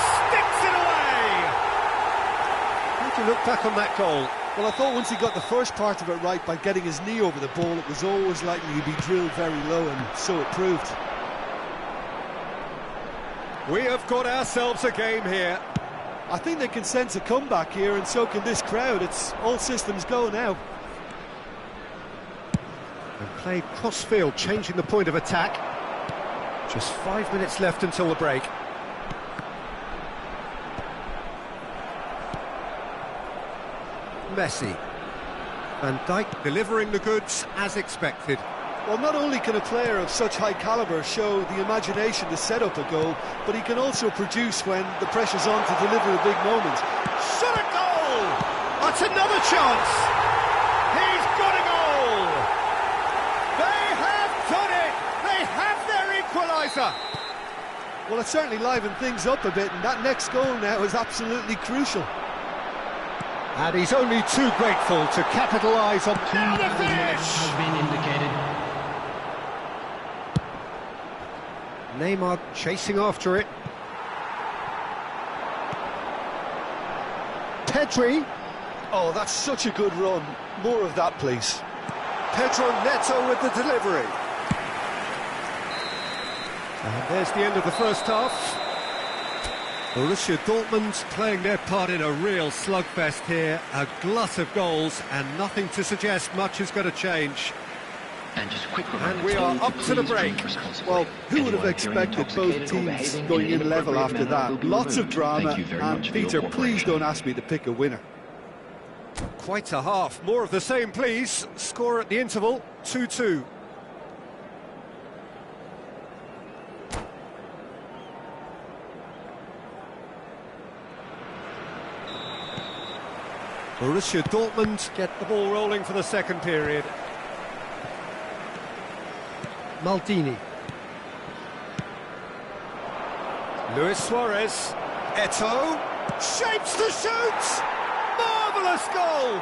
Sticks it away! How do you look back on that goal? Well, I thought once he got the first part of it right by getting his knee over the ball, it was always likely to be drilled very low, and so it proved. We have got ourselves a game here. I think they can sense a comeback here, and so can this crowd. It's all systems go now. And played cross-field, changing the point of attack. Just 5 minutes left until the break. Messi. Van Dijk delivering the goods as expected. Well, not only can a player of such high calibre show the imagination to set up a goal, but he can also produce when the pressure's on to deliver a big moment. Shot a goal! That's another chance! He's got a goal! They have done it! They have their equaliser! Well, it certainly livened things up a bit, and that next goal now is absolutely crucial. And he's only too grateful to capitalise on the finish! Has been indicated. Neymar chasing after it. Pedri. Oh, that's such a good run. More of that, please. Pedro Neto with the delivery. And there's the end of the first half. Borussia Dortmund playing their part in a real slugfest here. A glut of goals and nothing to suggest much is going to change. And just quick And we are up to the break. Well, who would have expected both teams going in level after that? Lots of drama, and Peter, please don't ask me to pick a winner. Quite a half. More of the same, please. Score at the interval, 2-2. Borussia Dortmund get the ball rolling for the second period. Maldini. Luis Suarez. Eto'o. Shapes to shoot! Marvellous goal!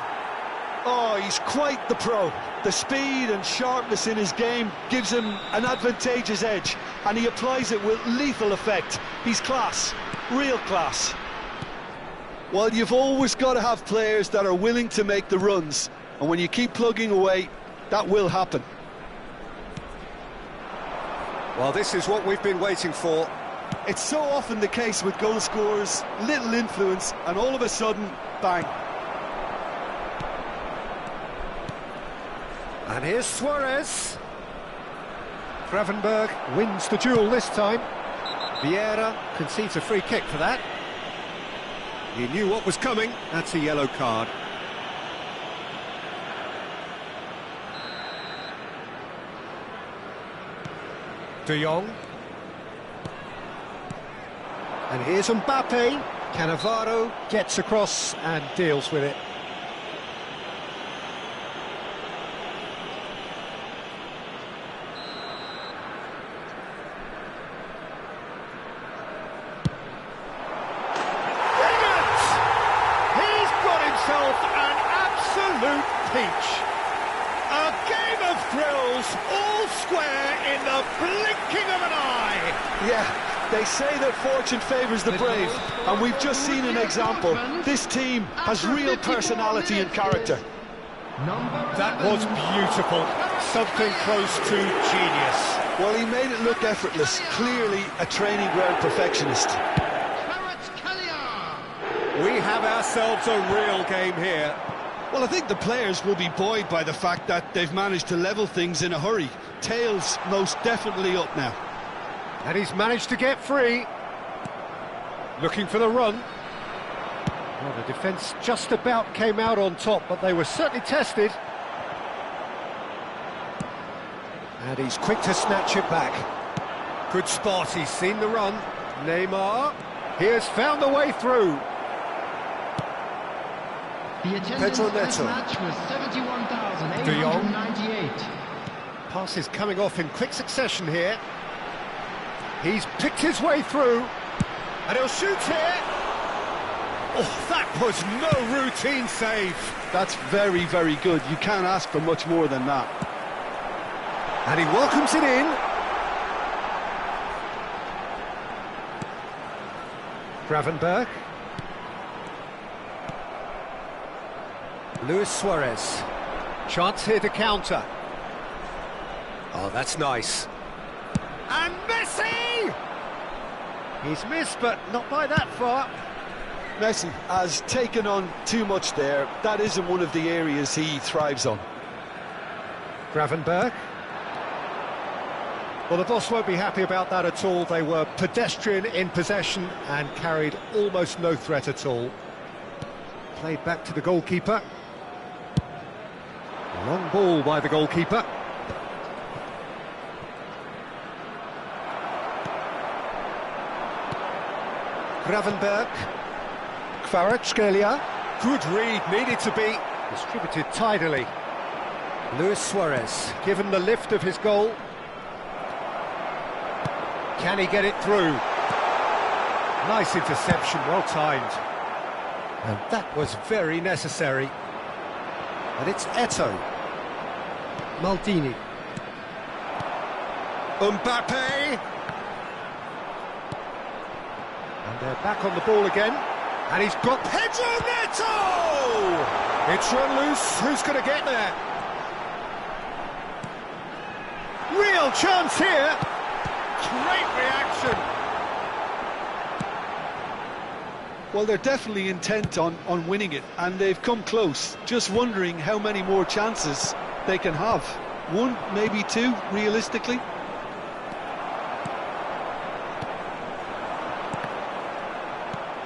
Oh, he's quite the pro. The speed and sharpness in his game gives him an advantageous edge, and he applies it with lethal effect. He's class, real class. Well, you've always got to have players that are willing to make the runs, and when you keep plugging away, that will happen. Well, this is what we've been waiting for. It's so often the case with goal scorers, little influence, and all of a sudden, bang. And here's Suarez. Gravenberg wins the duel this time. Vieira concedes a free kick for that. He knew what was coming. That's a yellow card. De Jong. And here's Mbappe. Cannavaro gets across and deals with it. An absolute peach. A game of thrills, all square in the blinking of an eye. Yeah, they say that fortune favours the brave, and we've just seen an example. This team has real personality and character. That was beautiful, something close to genius. Well, he made it look effortless, clearly a training ground perfectionist. We have ourselves a real game here. Well, I think the players will be buoyed by the fact that they've managed to level things in a hurry. Tails most definitely up now. And he's managed to get free. Looking for the run. Well, the defence just about came out on top, but they were certainly tested. And he's quick to snatch it back. Good spot, he's seen the run. Neymar, he has found the way through. The attendance Pedro for this Neto. match was 71,898. Pass is coming off in quick succession here. He's picked his way through. And he'll shoot here. Oh, that was no routine save. That's very, very good. You can't ask for much more than that. And he welcomes it in. Gravenberg. Luis Suarez. Chance here to counter. Oh, that's nice. And Messi! He's missed, but not by that far. Messi has taken on too much there. That isn't one of the areas he thrives on. Gravenberg. Well, the boss won't be happy about that at all. They were pedestrian in possession and carried almost no threat at all. Played back to the goalkeeper. Long ball by the goalkeeper. Gravenberg. Kvaratskhelia. Good read, needed to be distributed tidily. Luis Suarez, given the lift of his goal. Can he get it through? Nice interception, well timed. And that was very necessary. And it's Eto'o. Maldini. Mbappe. And they're back on the ball again. And he's got Pedro Neto! It's run loose, who's going to get there? Real chance here! Great reaction! Well, they're definitely intent on winning it, and they've come close. Just wondering how many more chances they can have. One, maybe two, realistically.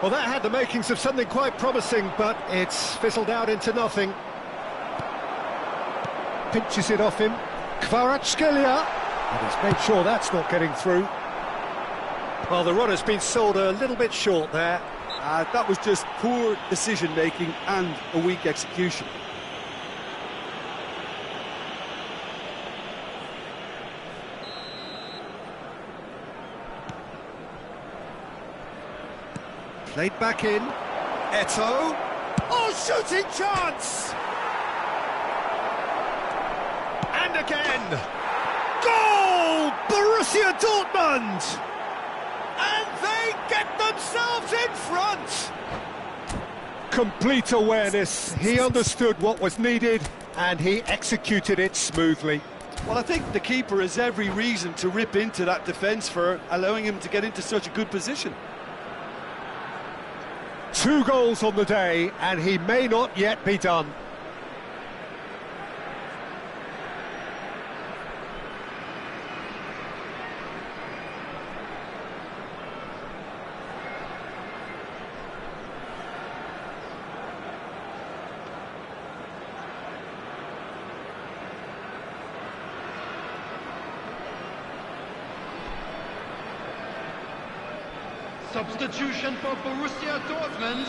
Well, that had the makings of something quite promising, but it's fizzled out into nothing. Pinches it off him. Kvaratskhelia. And he's made sure that's not getting through. Well, the run has been sold a little bit short there. That was just poor decision-making and a weak execution. Played back in. Eto'o. Oh, shooting chance! And again! Goal! Borussia Dortmund! And they get themselves in front! Complete awareness. He understood what was needed and he executed it smoothly. Well, I think the keeper has every reason to rip into that defence for allowing him to get into such a good position. 2 goals on the day, and he may not yet be done. Substitution for Borussia Dortmund,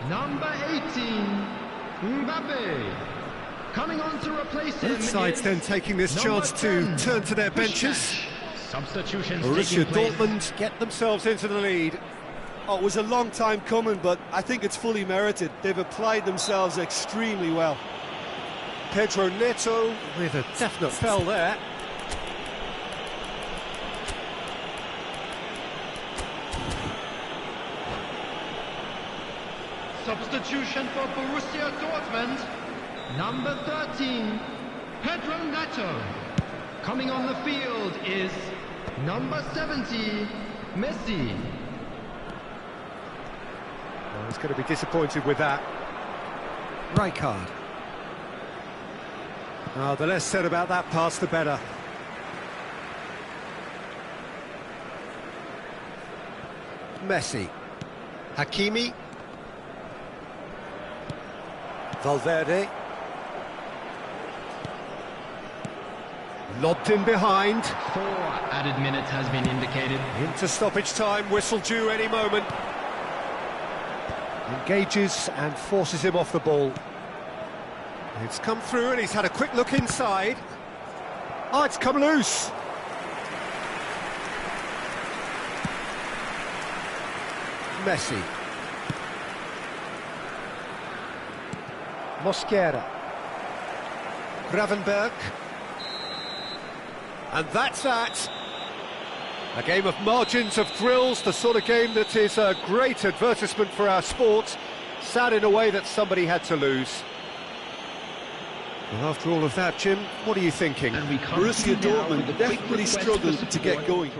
number 18, Mbappe. Coming on to replace him. Both sides then taking this chance to turn to their benches. Substitutions. Borussia Dortmund get themselves into the lead. Oh, it was a long time coming, but I think it's fully merited. They've applied themselves extremely well. Pedro Neto with a definite fell there. Substitution for Borussia Dortmund, number 13, Pedro Neto. Coming on the field is number 70, Messi. Well, he's going to be disappointed with that. Rijkaard. Oh, the less said about that pass, the better. Messi. Hakimi. Valverde. Lobbed in behind. 4 added minutes has been indicated. Into stoppage time, whistle due any moment. Engages and forces him off the ball. It's come through and he's had a quick look inside. Oh, it's come loose. Messi. Mosquera. Gravenberg. And that's that. A game of margins, of thrills, the sort of game that is a great advertisement for our sport. Sad in a way that somebody had to lose. Well, after all of that, Jim, what are you thinking? Borussia Dortmund definitely struggled to get going.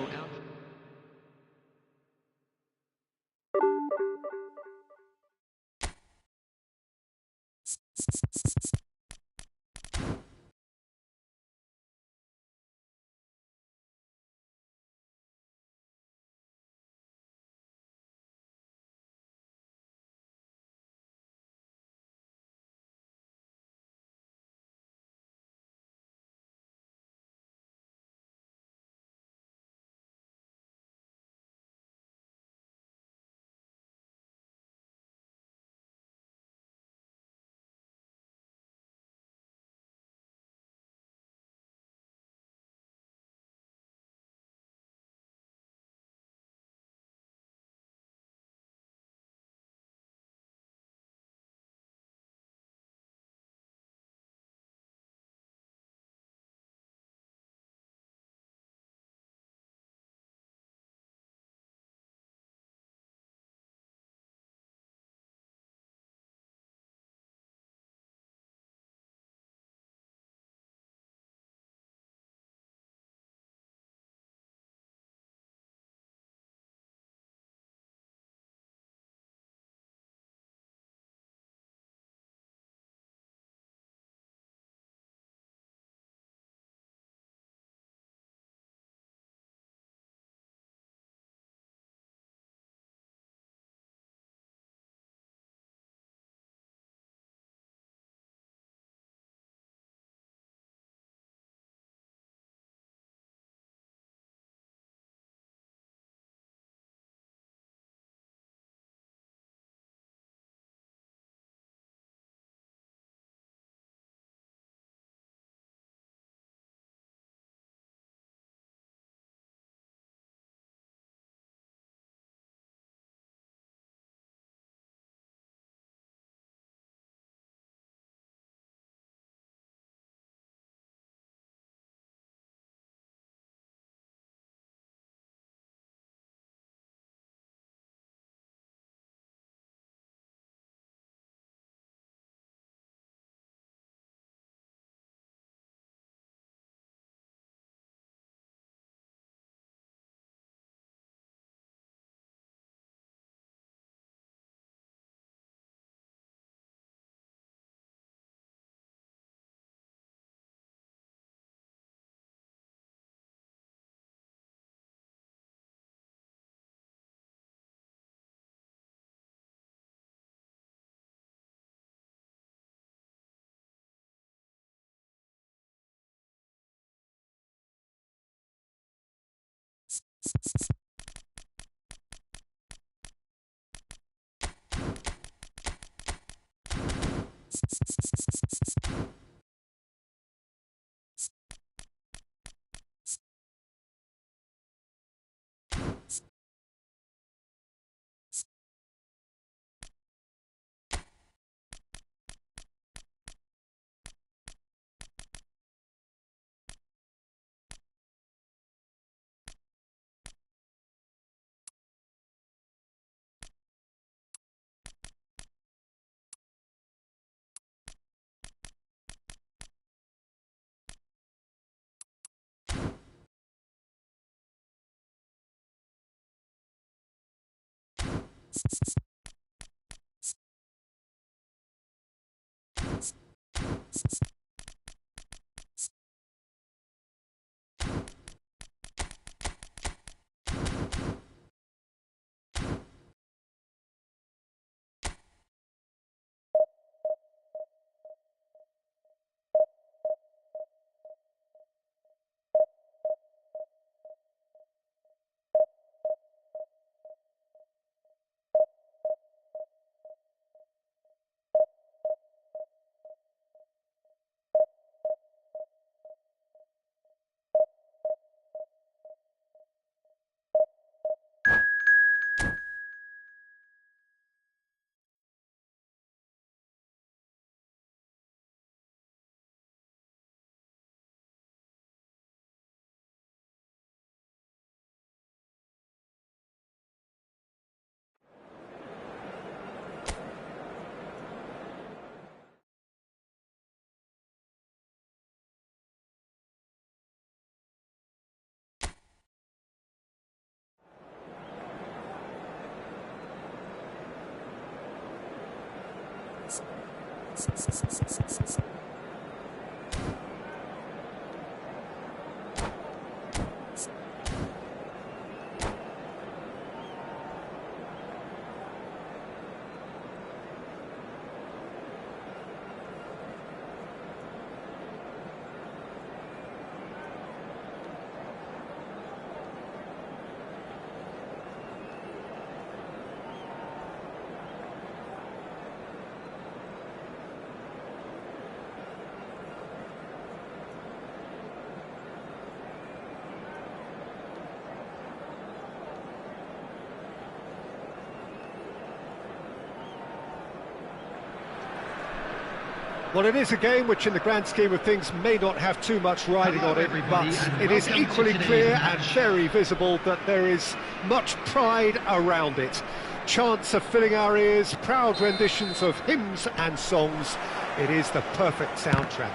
Well, it is a game which in the grand scheme of things may not have too much riding on it, but it is equally clear and very visible that there is much pride around it. Chants are filling our ears, proud renditions of hymns and songs. It is the perfect soundtrack.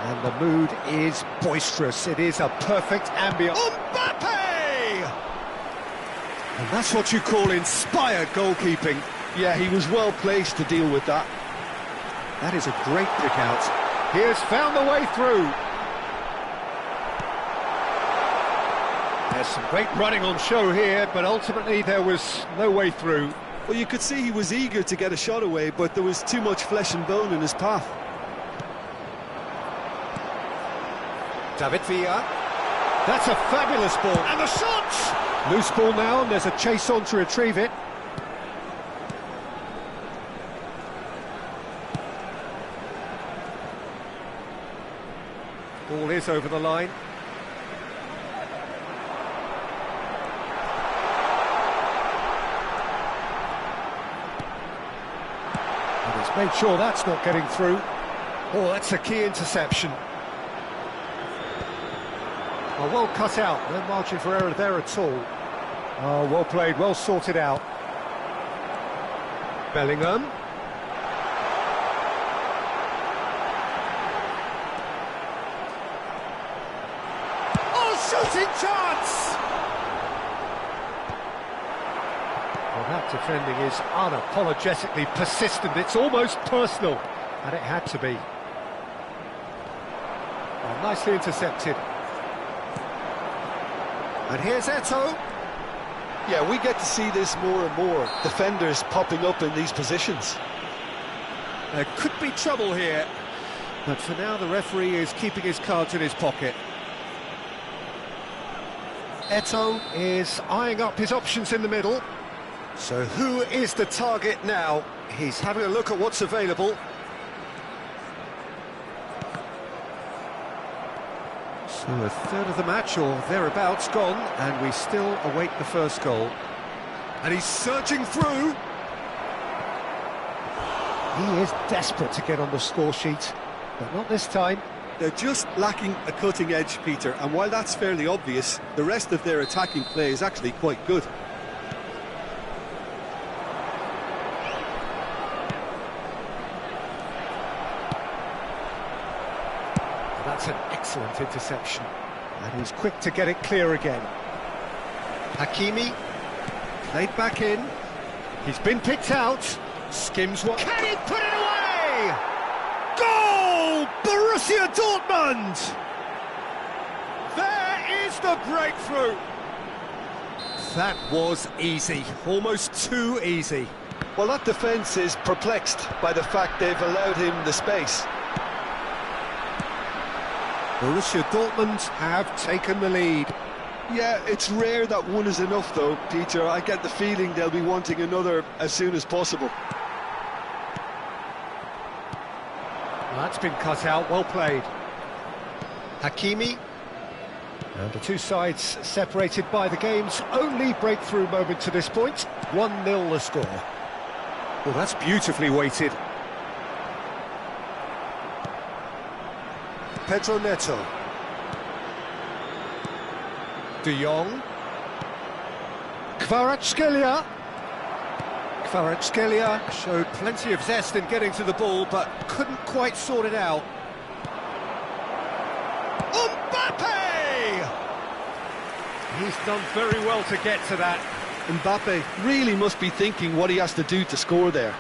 And the mood is boisterous. It is a perfect ambience. Mbappe! And that's what you call inspired goalkeeping. Yeah, he was well placed to deal with that. That is a great pick out. He has found the way through. There's some great running on show here, but ultimately there was no way through. Well, you could see he was eager to get a shot away, but there was too much flesh and bone in his path. David Villa. That's a fabulous ball. And the shot! Loose ball now, and there's a chase on to retrieve it. Ball is over the line. And he's made sure that's not getting through. Oh, that's a key interception. Oh, well cut out, no margin for error there at all. Oh, well played, well sorted out. Bellingham. Shooting chance! Well, that defending is unapologetically persistent. It's almost personal, and it had to be. Well, nicely intercepted. And here's Eto'o. Yeah, we get to see this more and more. Defenders popping up in these positions. There could be trouble here, but for now the referee is keeping his cards in his pocket. Eto'o is eyeing up his options in the middle. So who is the target now? He's having a look at what's available. So a third of the match, or thereabouts, gone, and we still await the first goal. And he's surging through. He is desperate to get on the score sheet, but not this time. They're just lacking a cutting edge, Peter, and while that's fairly obvious, the rest of their attacking play is actually quite good. That's an excellent interception. And he's quick to get it clear again. Hakimi, played back in. He's been picked out. Skims one. Can he put it away? Goal! Borussia Dortmund! There is the breakthrough. That was easy, almost too easy. Well, that defence is perplexed by the fact they've allowed him the space. Borussia Dortmund have taken the lead. Yeah, it's rare that one is enough though, Peter. I get the feeling they'll be wanting another as soon as possible. Well, that's been cut out, well played. Hakimi. And the two sides separated by the game's only breakthrough moment to this point. 1-0 the score. Well, that's beautifully weighted. Pedro Neto. De Jong. Kvaratskhelia. Kvaratskhelia showed plenty of zest in getting to the ball, but couldn't quite sort it out. Mbappe! He's done very well to get to that. Mbappe really must be thinking what he has to do to score there.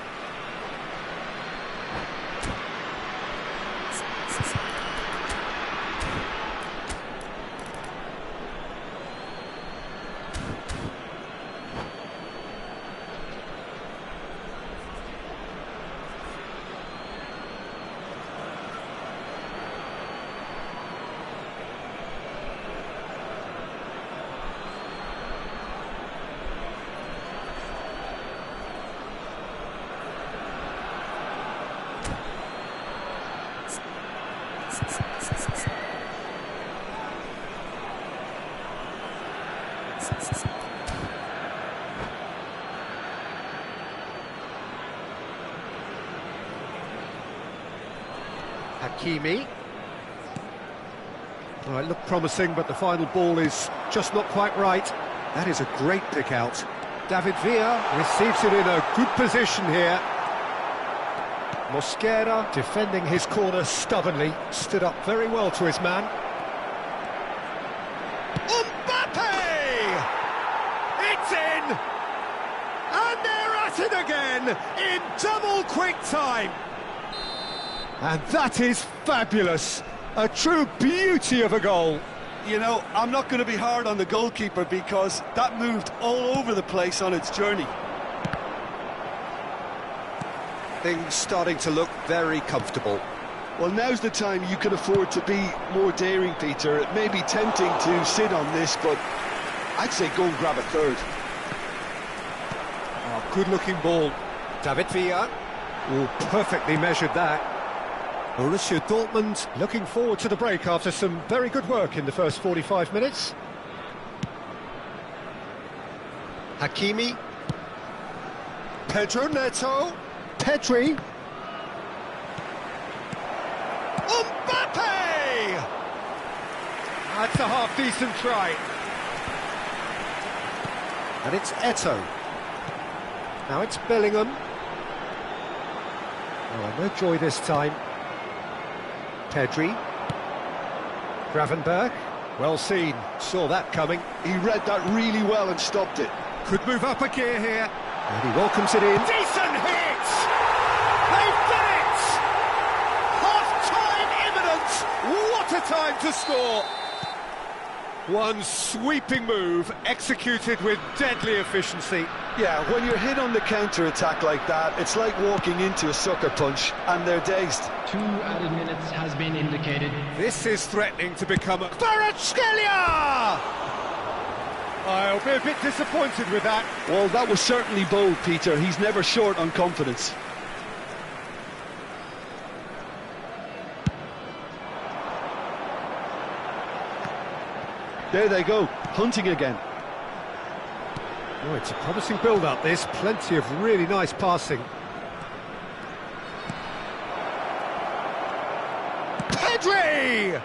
Hakimi. Oh, it looked promising, but the final ball is just not quite right. That is a great pick out. David Villa receives it in a good position here. Mosquera defending his corner stubbornly, stood up very well to his man. Mbappe! It's in! And they're at it again in double quick time. And that is fabulous. A true beauty of a goal. You know, I'm not going to be hard on the goalkeeper because that moved all over the place on its journey. Things starting to look very comfortable. Well, now's the time you can afford to be more daring, Peter. It may be tempting to sit on this, but I'd say go and grab a third. Oh, good-looking ball. David Villa. Oh, perfectly measured that. Borussia Dortmund looking forward to the break after some very good work in the first 45 minutes. Hakimi. Pedro Neto. Pedri. Mbappe! That's a half-decent try. And it's Eto'o. Now it's Bellingham. Oh, no joy this time. Pedri. Gravenberch. Well seen. Saw that coming. He read that really well and stopped it. Could move up a gear here. And he welcomes it in. Decent hit! They've done it! Half-time imminent! What a time to score! One sweeping move, executed with deadly efficiency. Yeah, when you're hit on the counter-attack like that, it's like walking into a sucker punch, and they're dazed. 2 added minutes has been indicated. This is threatening to become a... Kvaratskhelia! I'll be a bit disappointed with that. Well, that was certainly bold, Peter. He's never short on confidence. There they go, hunting again. Oh, it's a promising build-up, this. Plenty of really nice passing. Pedri!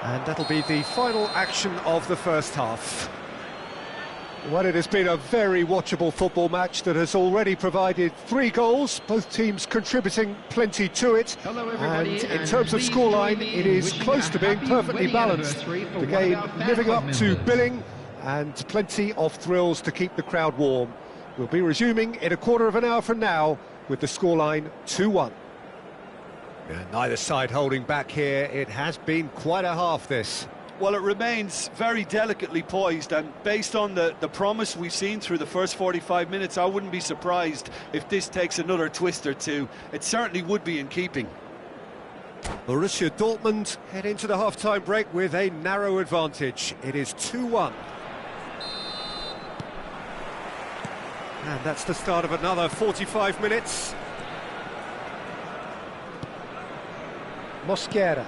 And that'll be the final action of the first half. Well, it has been a very watchable football match that has already provided 3 goals, both teams contributing plenty to it. Hello, everybody, and in terms of scoreline, it is close to being perfectly balanced. The game living up to billing, and plenty of thrills to keep the crowd warm. We'll be resuming in a quarter of an hour from now with the scoreline 2-1. And neither side holding back here. It has been quite a half, this. Well, it remains very delicately poised, and based on the promise we've seen through the first 45 minutes, I wouldn't be surprised if this takes another twist or two. It certainly would be in keeping. Borussia Dortmund head into the half-time break with a narrow advantage. It is 2-1. And that's the start of another 45 minutes. Mosquera.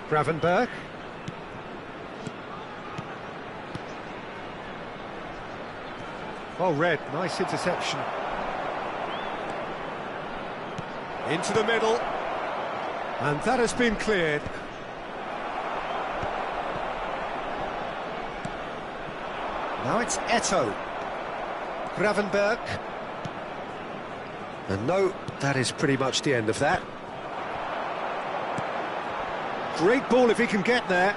Gravenberg. Well read, nice interception. Into the middle. And that has been cleared. Now it's Eto'o. Gravenberg. And no, that is pretty much the end of that. Great ball if he can get there.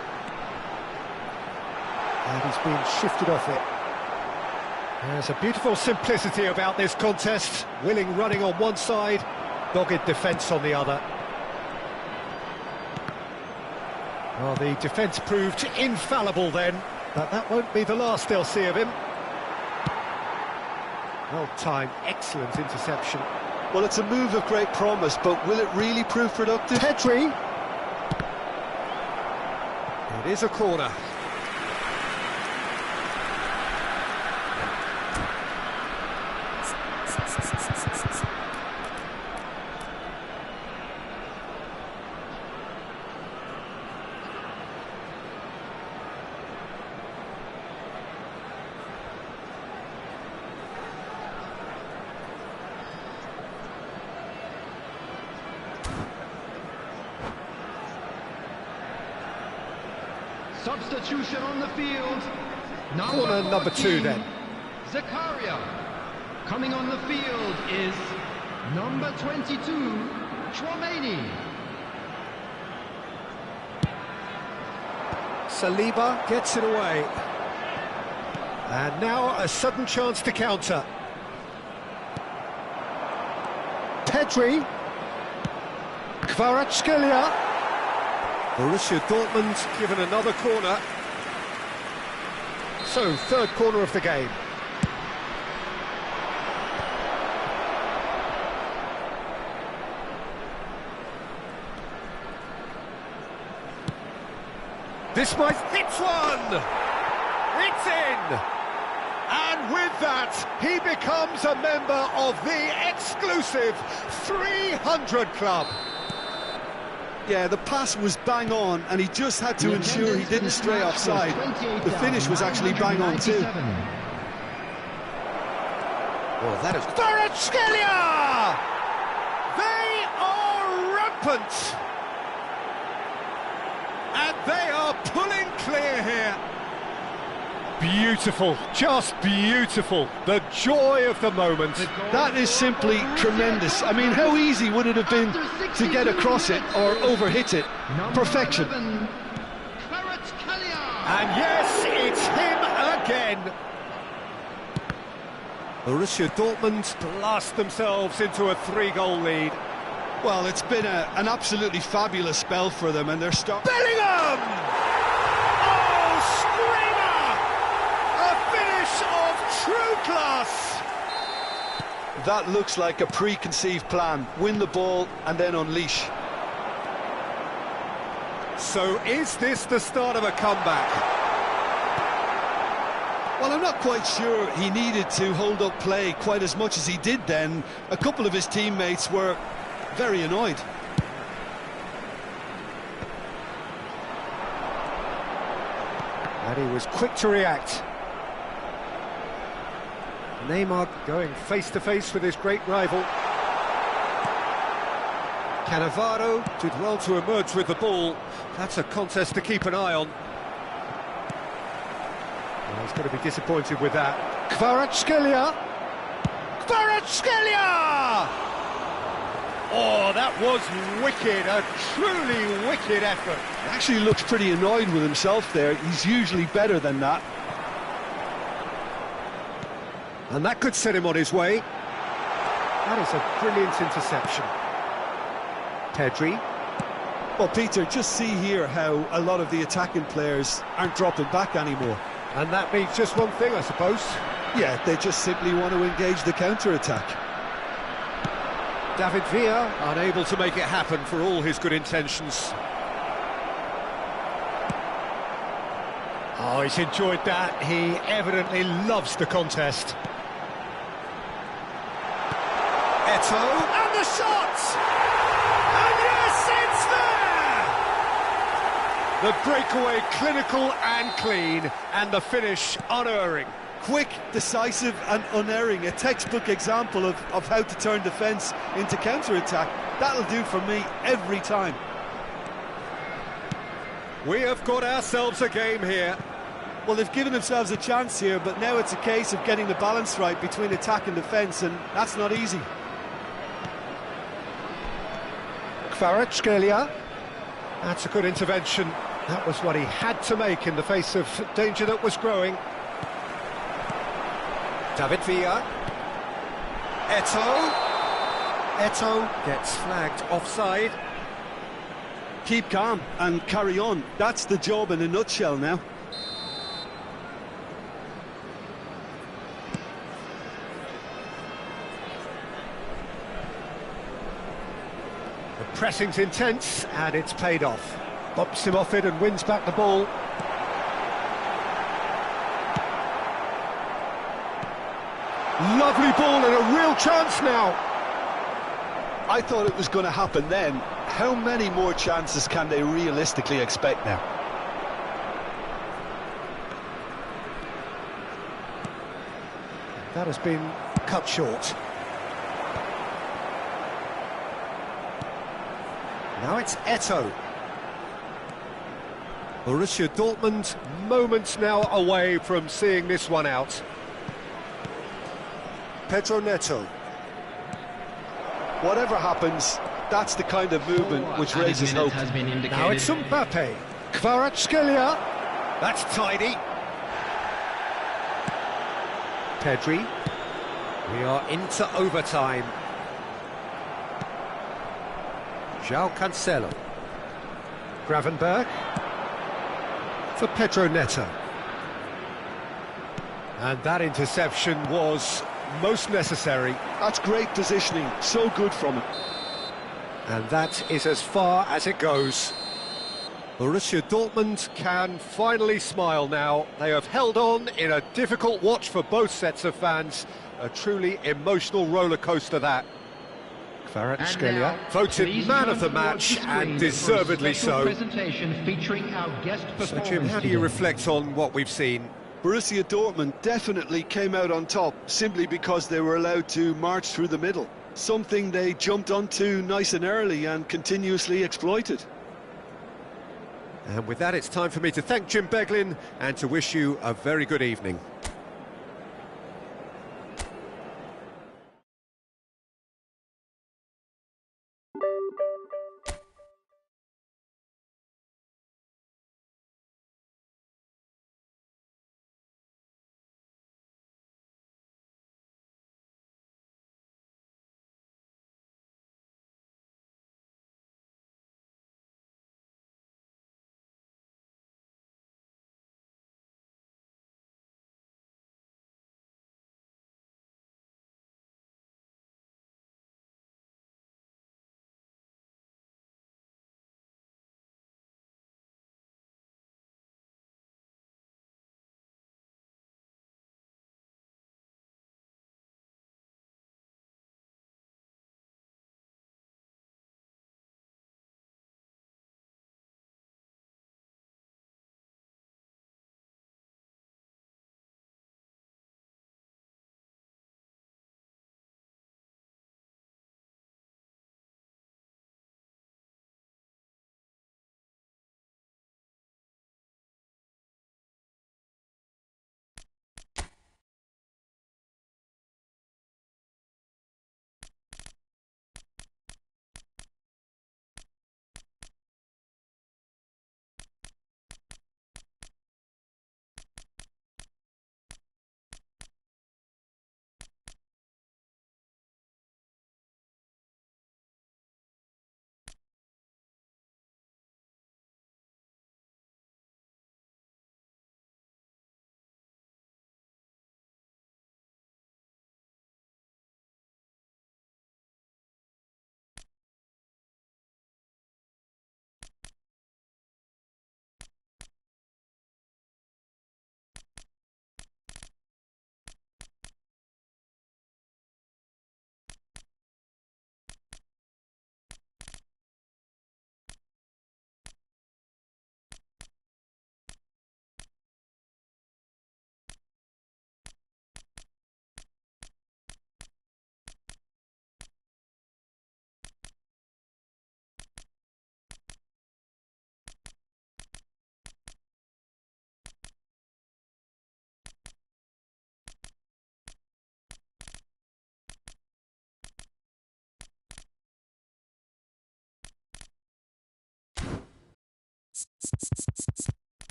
And he's been shifted off it. There's a beautiful simplicity about this contest. Willing running on one side, dogged defence on the other. Well, the defence proved infallible then, but that won't be the last they'll see of him. Well timed, excellent interception. Well, it's a move of great promise, but will it really prove productive? Pedri. It is a corner. Substitution on the field. Corner number 2 then. Zakaria. Coming on the field is number 22, Chouameni. Saliba gets it away. And now a sudden chance to counter. Pedri. Kvaratskhelia. Borussia Dortmund given another corner. So, third corner of the game. This might hit one! It's in! And with that, he becomes a member of the exclusive 300 Club. Yeah, the pass was bang on, and he just had to ensure he didn't stray offside. The finish was actually bang on too. Well, that is... Kvaratskhelia! They are rampant! And they are pulling clear here. Beautiful, just beautiful. The joy of the moment. That is simply tremendous. I mean, how easy would it have been to get across it or overhit it? Perfection. And yes, it's him again. Borussia Dortmund blast themselves into a 3-goal lead. Well, it's been an absolutely fabulous spell for them, and they're starting... Bellingham! Oh, screamer! A finish of true class! That looks like a preconceived plan. Win the ball and then unleash. So is this the start of a comeback? Well, I'm not quite sure he needed to hold up play quite as much as he did then. A couple of his teammates were very annoyed. And he was quick to react. Neymar going face-to-face with his great rival. Cannavaro did well to emerge with the ball. That's a contest to keep an eye on. Well, he's going to be disappointed with that. Kvaratskhelia! Kvaratskhelia! Oh, that was wicked, a truly wicked effort. He actually looks pretty annoyed with himself there. He's usually better than that. And that could set him on his way. That is a brilliant interception. Pedri. Well, Peter, just see here how a lot of the attacking players aren't dropping back anymore. And that means just one thing, I suppose. Yeah, they just simply want to engage the counter-attack. David Villa unable to make it happen for all his good intentions. Oh, he's enjoyed that. He evidently loves the contest. Eto'o, and the shot! And yes, it's there! The breakaway clinical and clean, and the finish unerring. Quick, decisive and unerring, a textbook example of how to turn defence into counter-attack. That'll do for me every time. We have got ourselves a game here. Well, they've given themselves a chance here, but now it's a case of getting the balance right between attack and defence, and that's not easy. Kvaratskhelia. That's a good intervention. That was what he had to make in the face of danger that was growing. David Villa. Eto'o. Eto'o gets flagged offside. Keep calm and carry on. That's the job in a nutshell now. The pressing's intense, and it's paid off. Bops him off it and wins back the ball. Lovely ball and a real chance now. I thought it was going to happen then. How many more chances can they realistically expect now? That has been cut short. Now it's Eto'o. Borussia Dortmund moments now away from seeing this one out. Pedro Neto. Whatever happens, that's the kind of movement which raises hope. Now it's Mbappe. Kvaratskhelia. That's tidy. Pedri. We are into overtime. João Cancelo. Gravenberg. For Pedro Neto. And that interception was most necessary. That's great positioning, so good from him. And that is as far as it goes. Borussia Dortmund can finally smile now. They have held on in a difficult watch for both sets of fans. A truly emotional roller coaster that. Kvaratskhelia voted man of the match, and deservedly so. So Jim, how do you reflect on what we've seen? Borussia Dortmund definitely came out on top simply because they were allowed to march through the middle. Something they jumped onto nice and early and continuously exploited. And with that, it's time for me to thank Jim Beglin and to wish you a very good evening.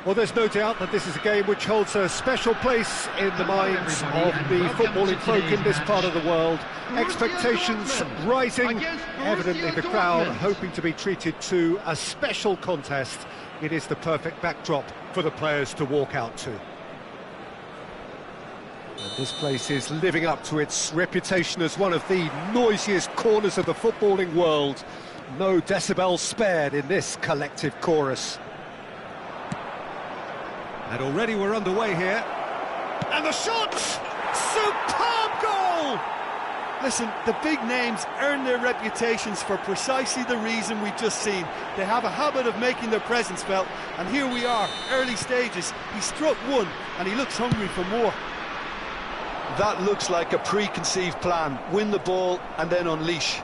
Well, there's no doubt that this is a game which holds a special place in the minds of the footballing folk in this part of the world. Expectations rising, evidently the crowd hoping to be treated to a special contest. It is the perfect backdrop for the players to walk out to. And this place is living up to its reputation as one of the noisiest corners of the footballing world. No decibels spared in this collective chorus. And already we're underway here. And the shot! Superb goal! Listen, the big names earn their reputations for precisely the reason we've just seen. They have a habit of making their presence felt, and here we are, early stages. He struck one, and he looks hungry for more. That looks like a preconceived plan. Win the ball and then unleash.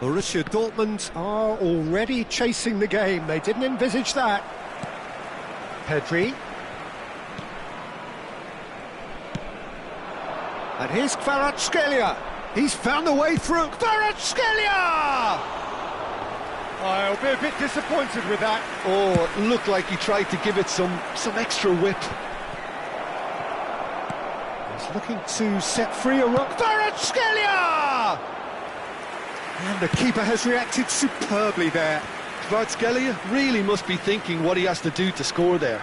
Borussia Dortmund are already chasing the game. They didn't envisage that. Pedri. And here's Kvaratskhelia. He's found a way through. Kvaratskhelia! I'll be a bit disappointed with that. Oh, it looked like he tried to give it some extra whip. He's looking to set free a rock. Kvaratskhelia! And the keeper has reacted superbly there. Kvaratskhelia really must be thinking what he has to do to score there.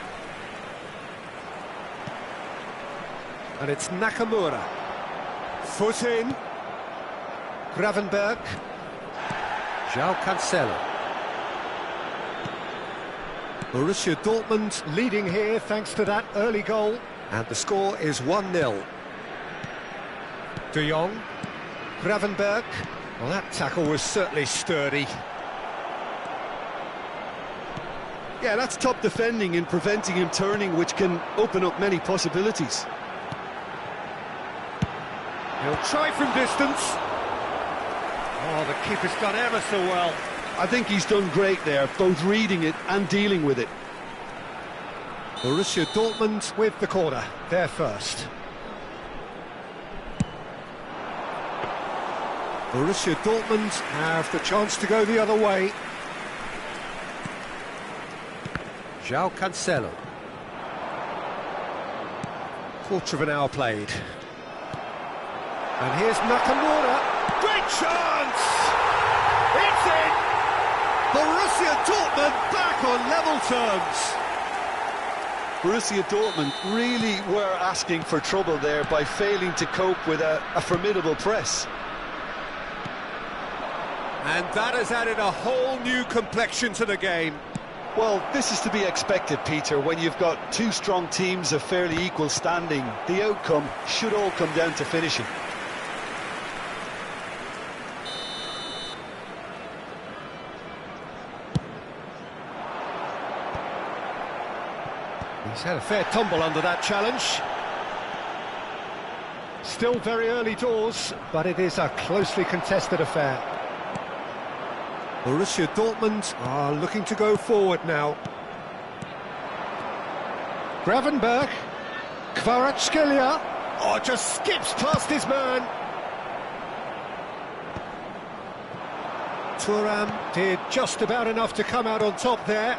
And it's Nakamura. Foot in. Gravenberg. João Cancelo. Borussia Dortmund leading here thanks to that early goal. And the score is 1-0. De Jong. Gravenberg. Well, that tackle was certainly sturdy. Yeah, that's top defending in preventing him turning, which can open up many possibilities. He'll try from distance. Oh, the keeper's done ever so well. I think he's done great there, both reading it and dealing with it. Borussia Dortmund with the corner, they're first. Borussia Dortmund have the chance to go the other way. João Cancelo. Quarter of an hour played. And here's Nakamura. Great chance! It's in! Borussia Dortmund back on level terms. Borussia Dortmund really were asking for trouble there by failing to cope with a formidable press. And that has added a whole new complexion to the game. Well, this is to be expected, Peter, when you've got two strong teams of fairly equal standing. The outcome should all come down to finishing. He's had a fair tumble under that challenge. Still very early doors, but it is a closely contested affair. Borussia Dortmund are looking to go forward now. Gravenberg. Kvaratskhelia. Oh, just skips past his man. Thuram did just about enough to come out on top there.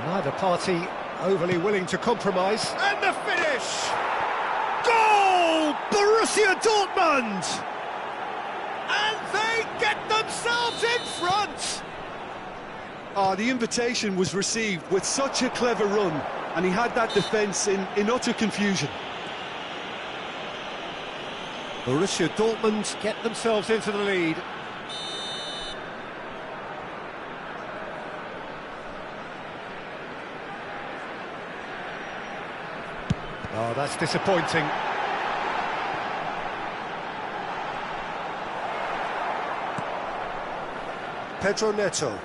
Neither party overly willing to compromise. And the finish! Goal! Borussia Dortmund! And they get themselves in front! The invitation was received with such a clever run, and he had that defence in utter confusion. Borussia Dortmund get themselves into the lead. Oh, that's disappointing. Pedro Neto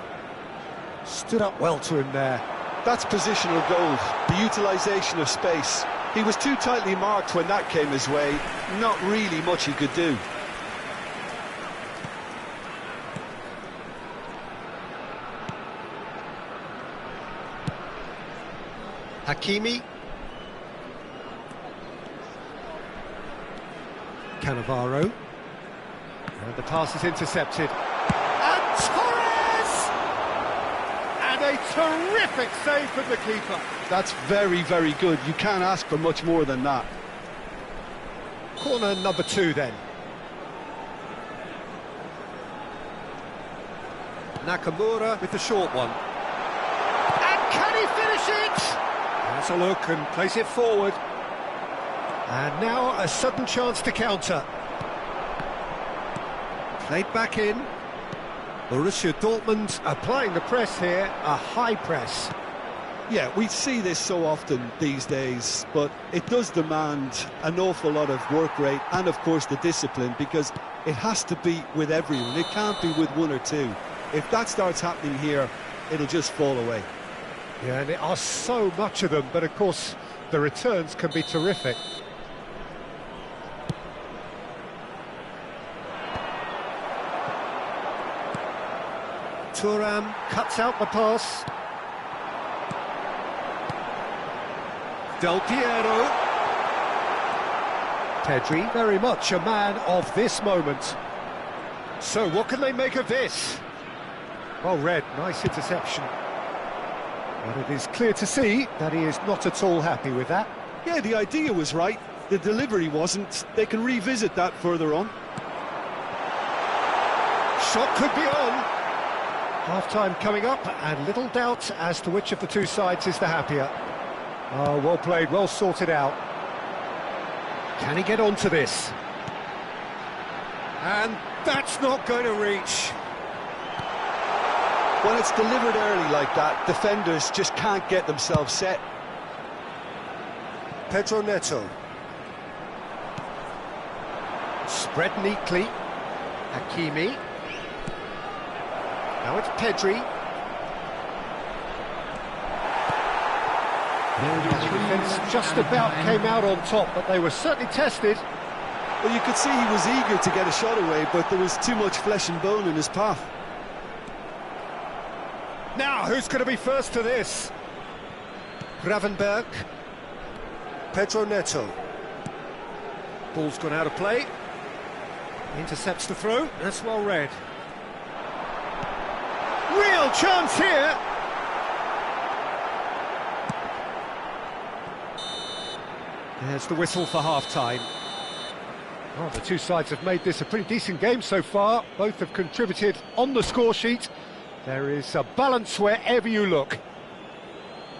stood up well to him there. That's positional gold, the utilisation of space. He was too tightly marked when that came his way. Not really much he could do. Hakimi. Cannavaro. And the pass is intercepted. And Torres! And a terrific save from the keeper. That's very, very good. You can't ask for much more than that. Corner number 2 then. Nakamura with the short one. And can he finish it? Has a look and plays it forward. And now a sudden chance to counter. Played back in. Borussia Dortmund applying the press here, a high press. Yeah, we see this so often these days, but it does demand an awful lot of work rate and, of course, the discipline, because it has to be with everyone. It can't be with one or two. If that starts happening here, it'll just fall away. Yeah, and there are so much of them, but of course the returns can be terrific. Thuram cuts out the pass. Del Piero. Pedri, very much a man of this moment. So what can they make of this? Well read, nice interception. But it is clear to see that he is not at all happy with that. Yeah, the idea was right, the delivery wasn't. They can revisit that further on. Shot could be on. Half-time coming up, and little doubt as to which of the two sides is the happier. Oh, well played, well sorted out. Can he get onto this? And that's not going to reach. When it's delivered early like that, defenders just can't get themselves set. Pedro Neto. Spread neatly. Hakimi. Now it's Pedri. The defence just about came out on top, but they were certainly tested. Well, you could see he was eager to get a shot away, but there was too much flesh and bone in his path. Now, who's going to be first to this? Gravenberg. Pedro Neto. Ball's gone out of play. Intercepts the throw. That's well read. Real chance here. There's the whistle for half-time. Oh, the two sides have made this a pretty decent game so far. Both have contributed on the score sheet. There is a balance wherever you look.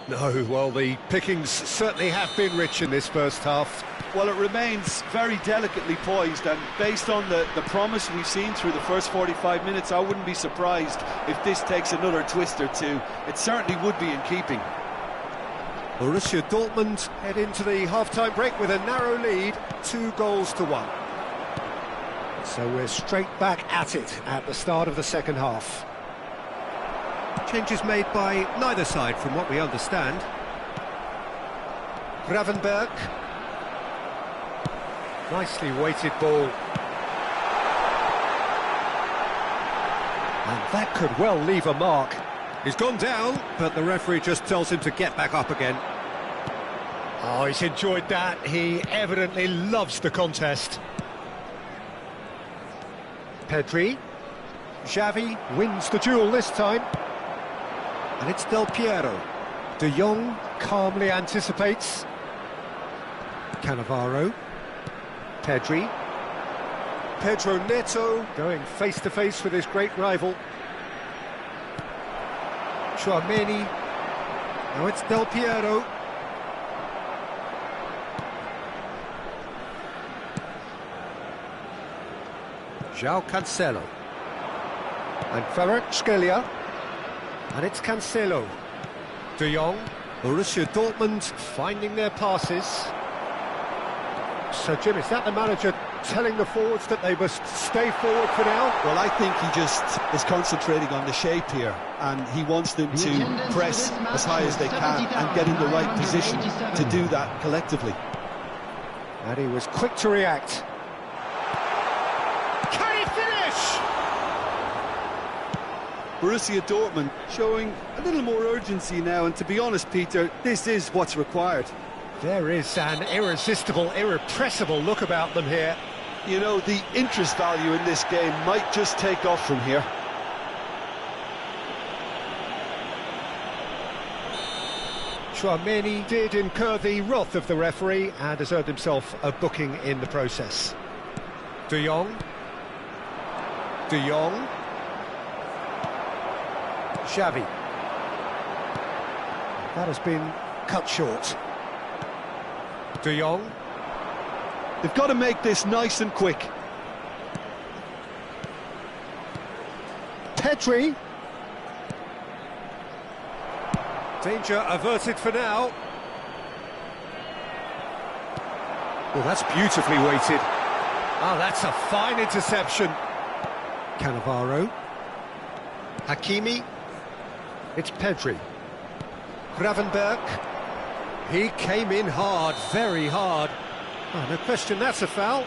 No, well, the pickings certainly have been rich in this first half. Well, it remains very delicately poised, and based on the promise we've seen through the first 45 minutes, I wouldn't be surprised if this takes another twist or two. It certainly would be in keeping. Borussia Dortmund head into the half-time break with a narrow lead, 2-1. So we're straight back at it at the start of the second half. Changes made by neither side from what we understand. Gravenberg. Nicely weighted ball. And that could well leave a mark. He's gone down, but the referee just tells him to get back up again. Oh, he's enjoyed that. He evidently loves the contest. Pedri. Xavi wins the duel this time. And it's Del Piero. De Jong calmly anticipates. Cannavaro. Pedri. Pedro Neto going face-to-face with his great rival. Tchouaméni. Now it's Del Piero. João Cancelo. And Kvaratskhelia. And it's Cancelo. De Jong. Borussia Dortmund finding their passes. So, Jim, is that the manager telling the forwards that they must stay forward for now? Well, I think he just is concentrating on the shape here, and he wants them to press as high as they can and get in the right position to do that collectively. And he was quick to react. Can he finish? Borussia Dortmund showing a little more urgency now, and to be honest, Peter, this is what's required. There is an irresistible, irrepressible look about them here. You know, the interest value in this game might just take off from here. Tchouaméni did incur the wrath of the referee and has earned himself a booking in the process. De Jong. De Jong. Xavi. That has been cut short. De Jong. They've got to make this nice and quick. Pedri. Danger averted for now. Well, that's beautifully weighted. Oh, that's a fine interception. Cannavaro. Hakimi. It's Pedri. Gravenberg. He came in hard, very hard. Oh, no question, that's a foul.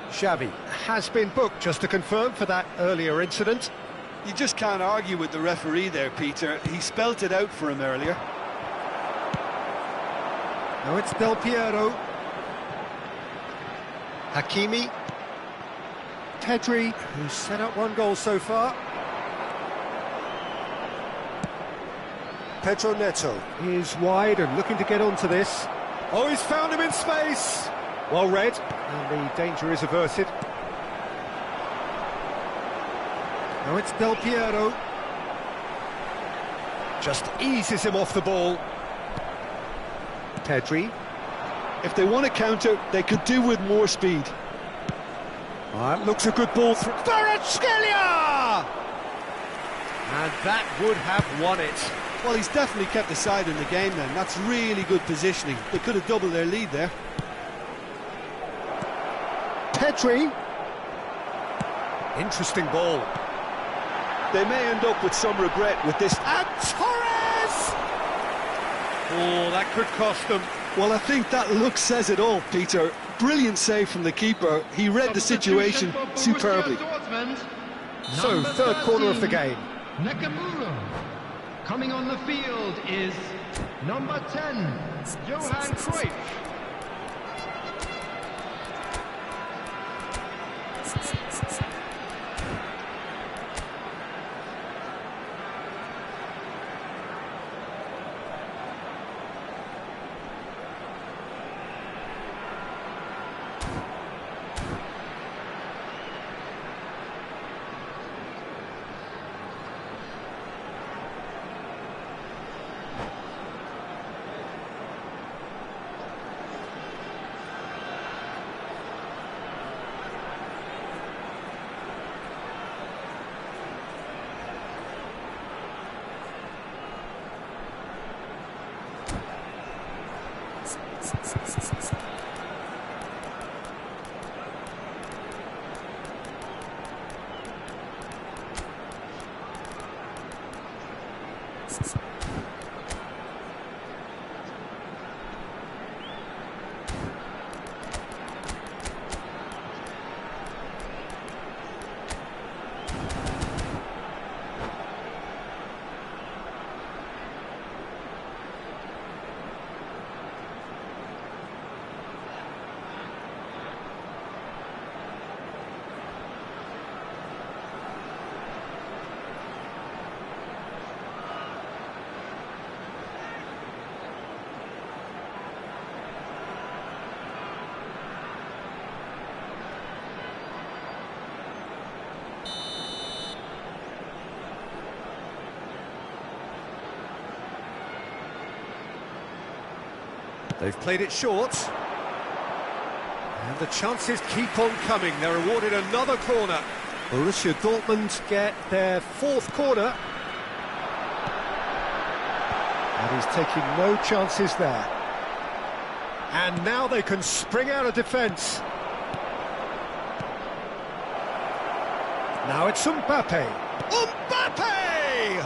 Xavi has been booked, just to confirm, for that earlier incident. You just can't argue with the referee there, Peter. He spelt it out for him earlier. Now it's Del Piero. Hakimi. Pedri, who's set up one goal so far. Pedro Neto is wide and looking to get onto this. Oh, he's found him in space. Well read, and the danger is averted. Now it's Del Piero. Just eases him off the ball. Pedri. If they want to counter, they could do with more speed. That looks a good ball through. Kvaratskhelia! And that would have won it. Well, he's definitely kept the side in the game then. That's really good positioning. They could have doubled their lead there. Pedri. Interesting ball. They may end up with some regret with this. And Torres! Oh, that could cost them. Well, I think that look says it all, Peter. Brilliant save from the keeper. He read the situation superbly. So, third corner of the game. Nakamura. Coming on the field is number 10, Johan Cruyff. They've played it short. And the chances keep on coming. They're awarded another corner. Borussia Dortmund get their fourth corner. And he's taking no chances there. And now they can spring out of defence. Now it's Mbappe. Mbappe!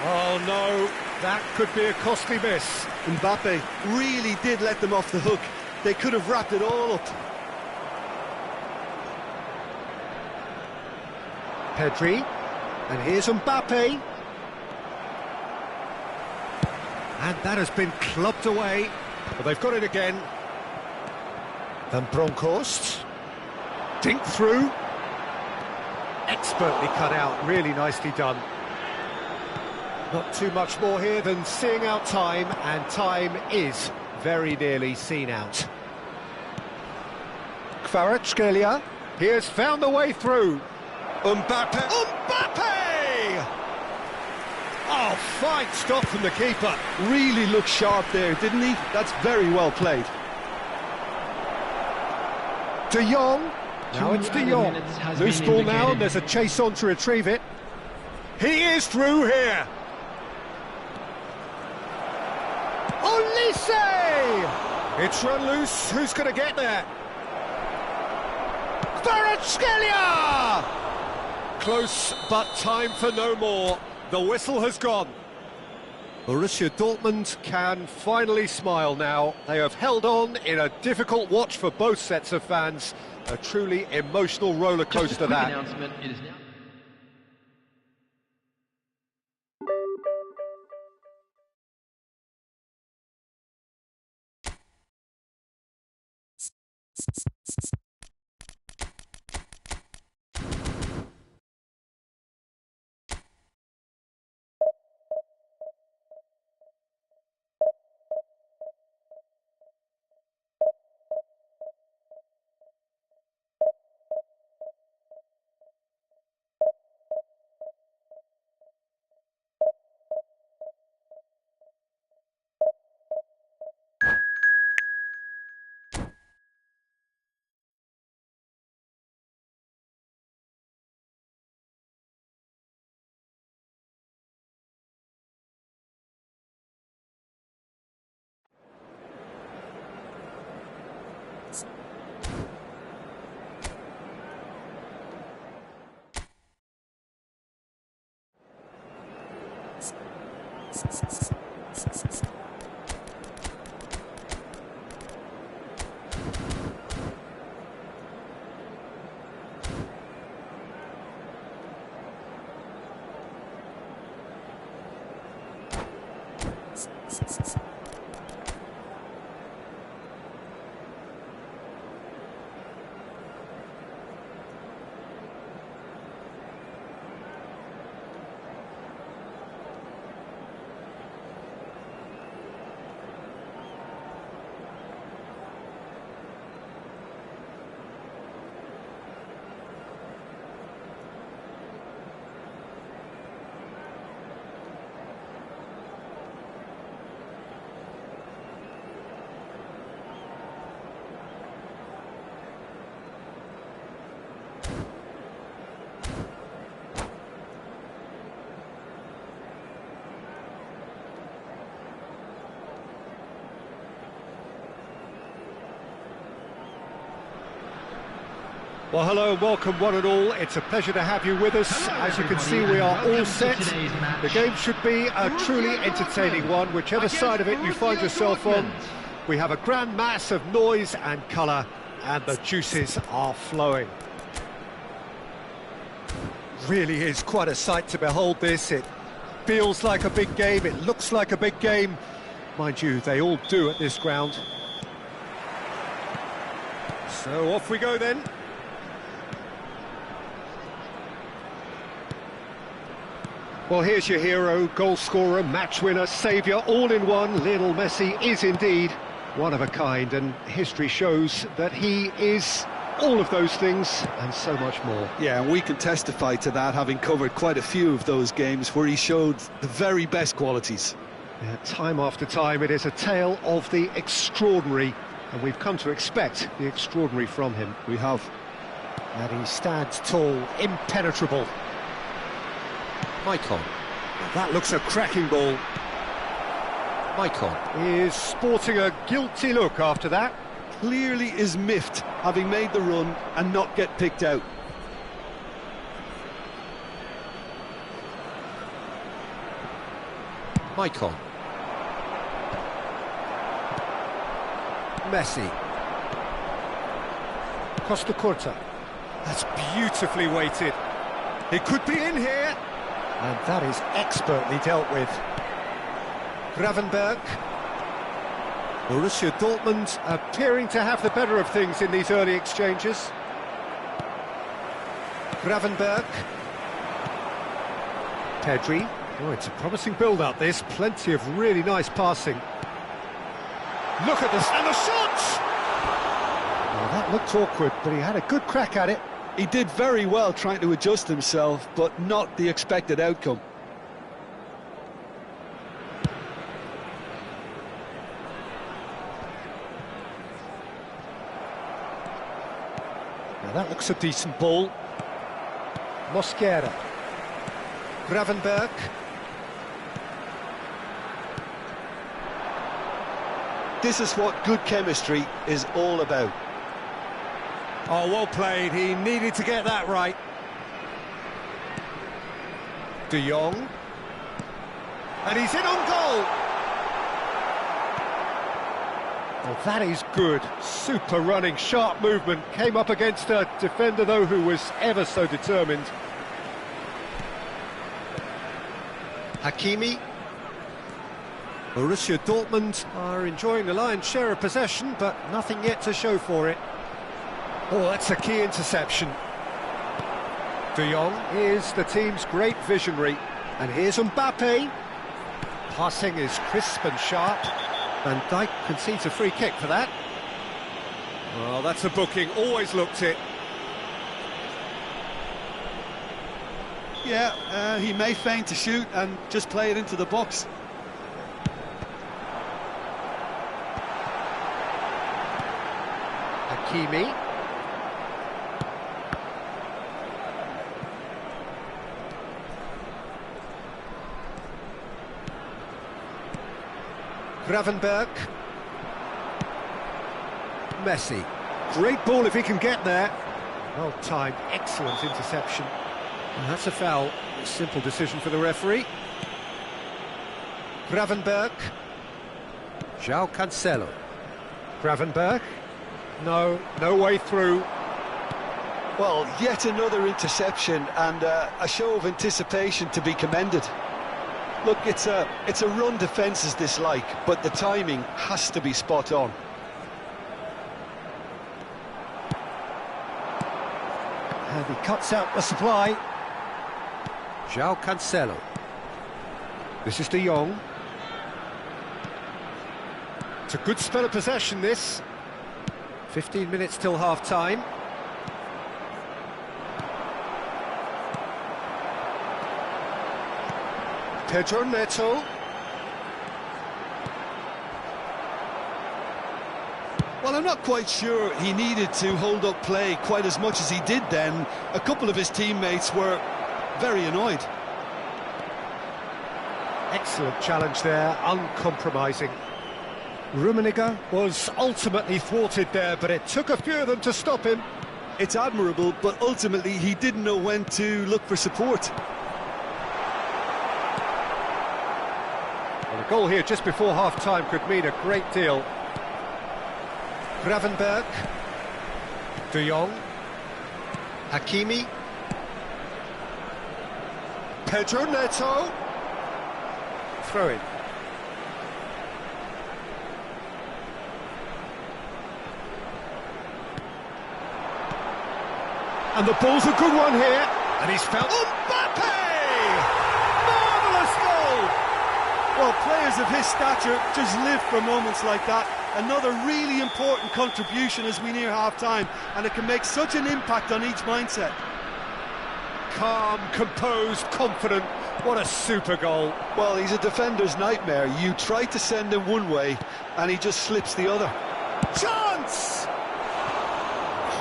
Oh no, that could be a costly miss. Mbappe really did let them off the hook. They could have wrapped it all up. Pedri, and here's Mbappe. And that has been clubbed away. But they've got it again. Van Bronckhorst. Dink through. Expertly cut out, really nicely done. Not too much more here than seeing out time, and time is very nearly seen out. Kvaratskhelia, he has found the way through. Mbappe! Mbappe! Oh, fine stop from the keeper. Really looked sharp there, didn't he? That's very well played. De Jong. Now it's De Jong. Loose ball now, and there's a chase on to retrieve it. He is through here. Olise! It's run loose. Who's going to get there? Kvaratskhelia! Close, but time for no more. The whistle has gone. Borussia Dortmund can finally smile now. They have held on in a difficult watch for both sets of fans. A truly emotional roller coaster that. Announcement. It is now Well, hello and welcome one and all. It's a pleasure to have you with us. Hello, as you can see, everybody, we are and all welcome set. to today's match. The game should be a truly entertaining one, whichever side of it you find yourself on. We have a grand mass of noise and colour, and the juices are flowing. Really is quite a sight to behold this. It feels like a big game, it looks like a big game. Mind you, they all do at this ground. So off we go then. Well, here's your hero, goal scorer, match winner, saviour, all in one. Lionel Messi is indeed one of a kind, and history shows that he is all of those things and so much more. Yeah, and we can testify to that, having covered quite a few of those games where he showed the very best qualities. Yeah, time after time, it is a tale of the extraordinary, and we've come to expect the extraordinary from him. We have. And he stands tall, impenetrable. Maicon. That looks a cracking ball. Maicon. He is sporting a guilty look after that. Clearly is miffed, having made the run and not get picked out. Maicon. Messi. Costa Curta. That's beautifully weighted. It could be in here. And that is expertly dealt with. Gravenberch. Borussia Dortmund appearing to have the better of things in these early exchanges. Gravenberch. Pedri. Oh, it's a promising build-up, this. Plenty of really nice passing. Look at this, and the shot! Oh, that looked awkward, but he had a good crack at it. He did very well trying to adjust himself, but not the expected outcome. Now that looks a decent ball. Mosquera. Gravenberch. This is what good chemistry is all about. Oh, well played. He needed to get that right. De Jong. And he's in on goal. Oh, that is good. Super running, sharp movement. Came up against a defender, though, who was ever so determined. Hakimi. Borussia Dortmund are enjoying the lion's share of possession, but nothing yet to show for it. Oh, that's a key interception. De Jong is the team's great visionary. And here's Mbappe. Passing is crisp and sharp. Van Dijk concedes a free kick for that. Well, that's a booking, always looked it. Yeah, he may feign to shoot and just play it into the box. Hakimi. Gravenberch. Messi. Great ball if he can get there. Well timed, excellent interception. And that's a foul. A simple decision for the referee. Gravenberg. João Cancelo. Gravenberg. No way through. Well, yet another interception and a show of anticipation to be commended. Look, it's a run defence is dislike, but the timing has to be spot on. And he cuts out the supply. João Cancelo. This is De Jong. It's a good spell of possession, this. 15 minutes till half-time. Pedro Neto. Well, I'm not quite sure he needed to hold up play quite as much as he did then. A couple of his teammates were very annoyed. Excellent challenge there, uncompromising. Rummenigge was ultimately thwarted there, but it took a few of them to stop him. It's admirable, but ultimately he didn't know when to look for support. Well, a goal here just before half-time could mean a great deal. Gravenberg. De Jong. Hakimi. Pedro Neto. Throw in. And the ball's a good one here. And he's felt... Mbappe! Marvellous goal! Well, players of his stature just live for moments like that. Another really important contribution as we near half-time, and it can make such an impact on each mindset. Calm, composed, confident. What a super goal. Well, he's a defender's nightmare. You try to send him one way, and he just slips the other. Chance!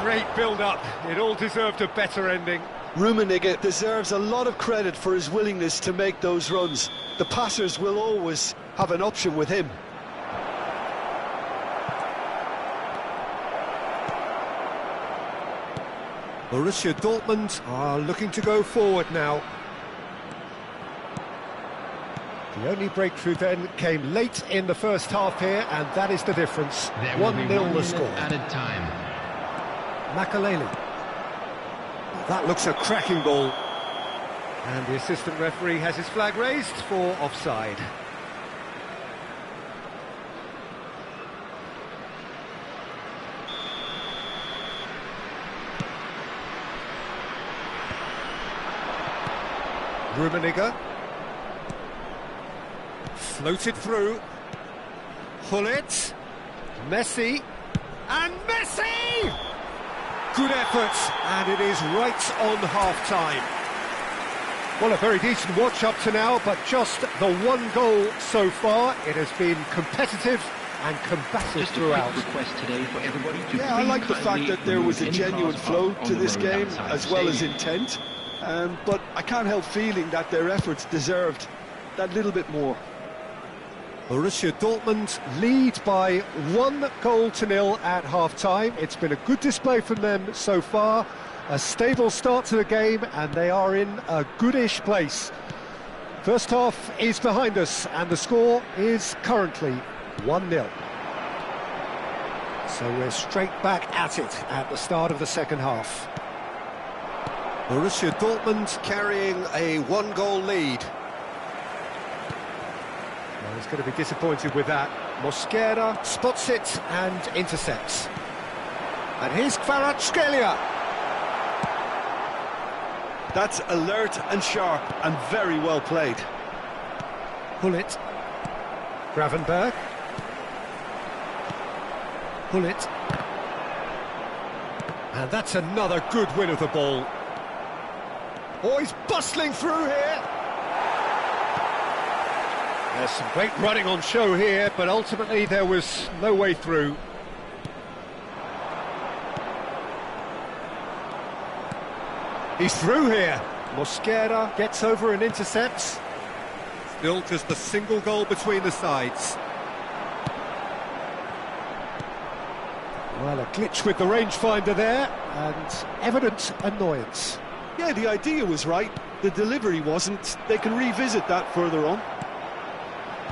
Great build-up. It all deserved a better ending. Rummenigge deserves a lot of credit for his willingness to make those runs. The passers will always have an option with him. Borussia Dortmund are looking to go forward now. The only breakthrough then came late in the first half here, and that is the difference. 1-0 the score. Added time. Makaleli. That looks a cracking ball. And the assistant referee has his flag raised for offside. Rummenigge. Floated through. Hullet. Messi. And Messi! Good effort, and it is right on half-time. Well, a very decent watch up to now, but just the one goal so far. It has been competitive and combative throughout. Request today for everybody to I like the fact that there was a genuine flow to this game, as well as intent. But I can't help feeling that their efforts deserved that little bit more. Borussia Dortmund lead by 1-0 at half-time. It's been a good display from them so far. A stable start to the game, and they are in a goodish place. First half is behind us, and the score is currently 1-0. So we're straight back at it at the start of the second half. Borussia Dortmund carrying a 1-goal lead. Well, he's going to be disappointed with that. Mosquera spots it and intercepts. And here's Kvaratskhelia. That's alert and sharp and very well played. Hullet. Gravenberg. Hullet. And that's another good win of the ball. Oh, he's bustling through here. There's some great running on show here, but ultimately there was no way through. He's through here. Mosquera gets over and intercepts. Still just a single goal between the sides. Well, a glitch with the rangefinder there, and evident annoyance. Yeah, the idea was right, the delivery wasn't. They can revisit that further on.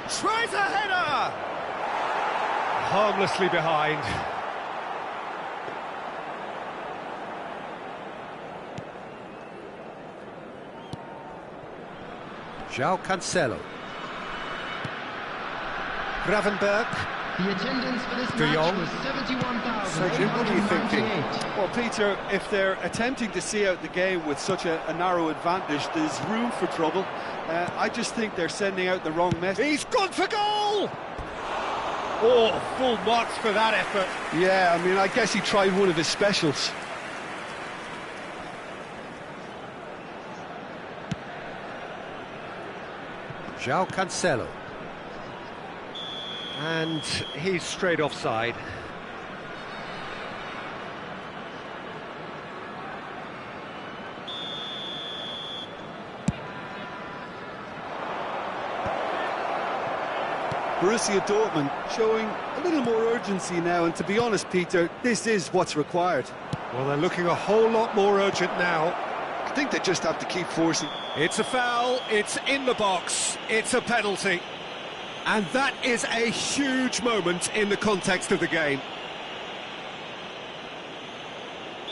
Tries a header! Harmlessly behind. João Cancelo. Gravenberg. The attendance for this De match Jong. was 71,000. Sergio, what are you thinking? Well, Peter, if they're attempting to see out the game with such a narrow advantage, there's room for trouble. I just think they're sending out the wrong message. He's gone for goal! Oh, full marks for that effort. Yeah, I mean, I guess he tried one of his specials. João Cancelo. And he's straight offside. Borussia Dortmund showing a little more urgency now, and to be honest, Peter, this is what's required. Well, they're looking a whole lot more urgent now. I think they just have to keep forcing. It's a foul, it's in the box, it's a penalty. And that is a huge moment in the context of the game.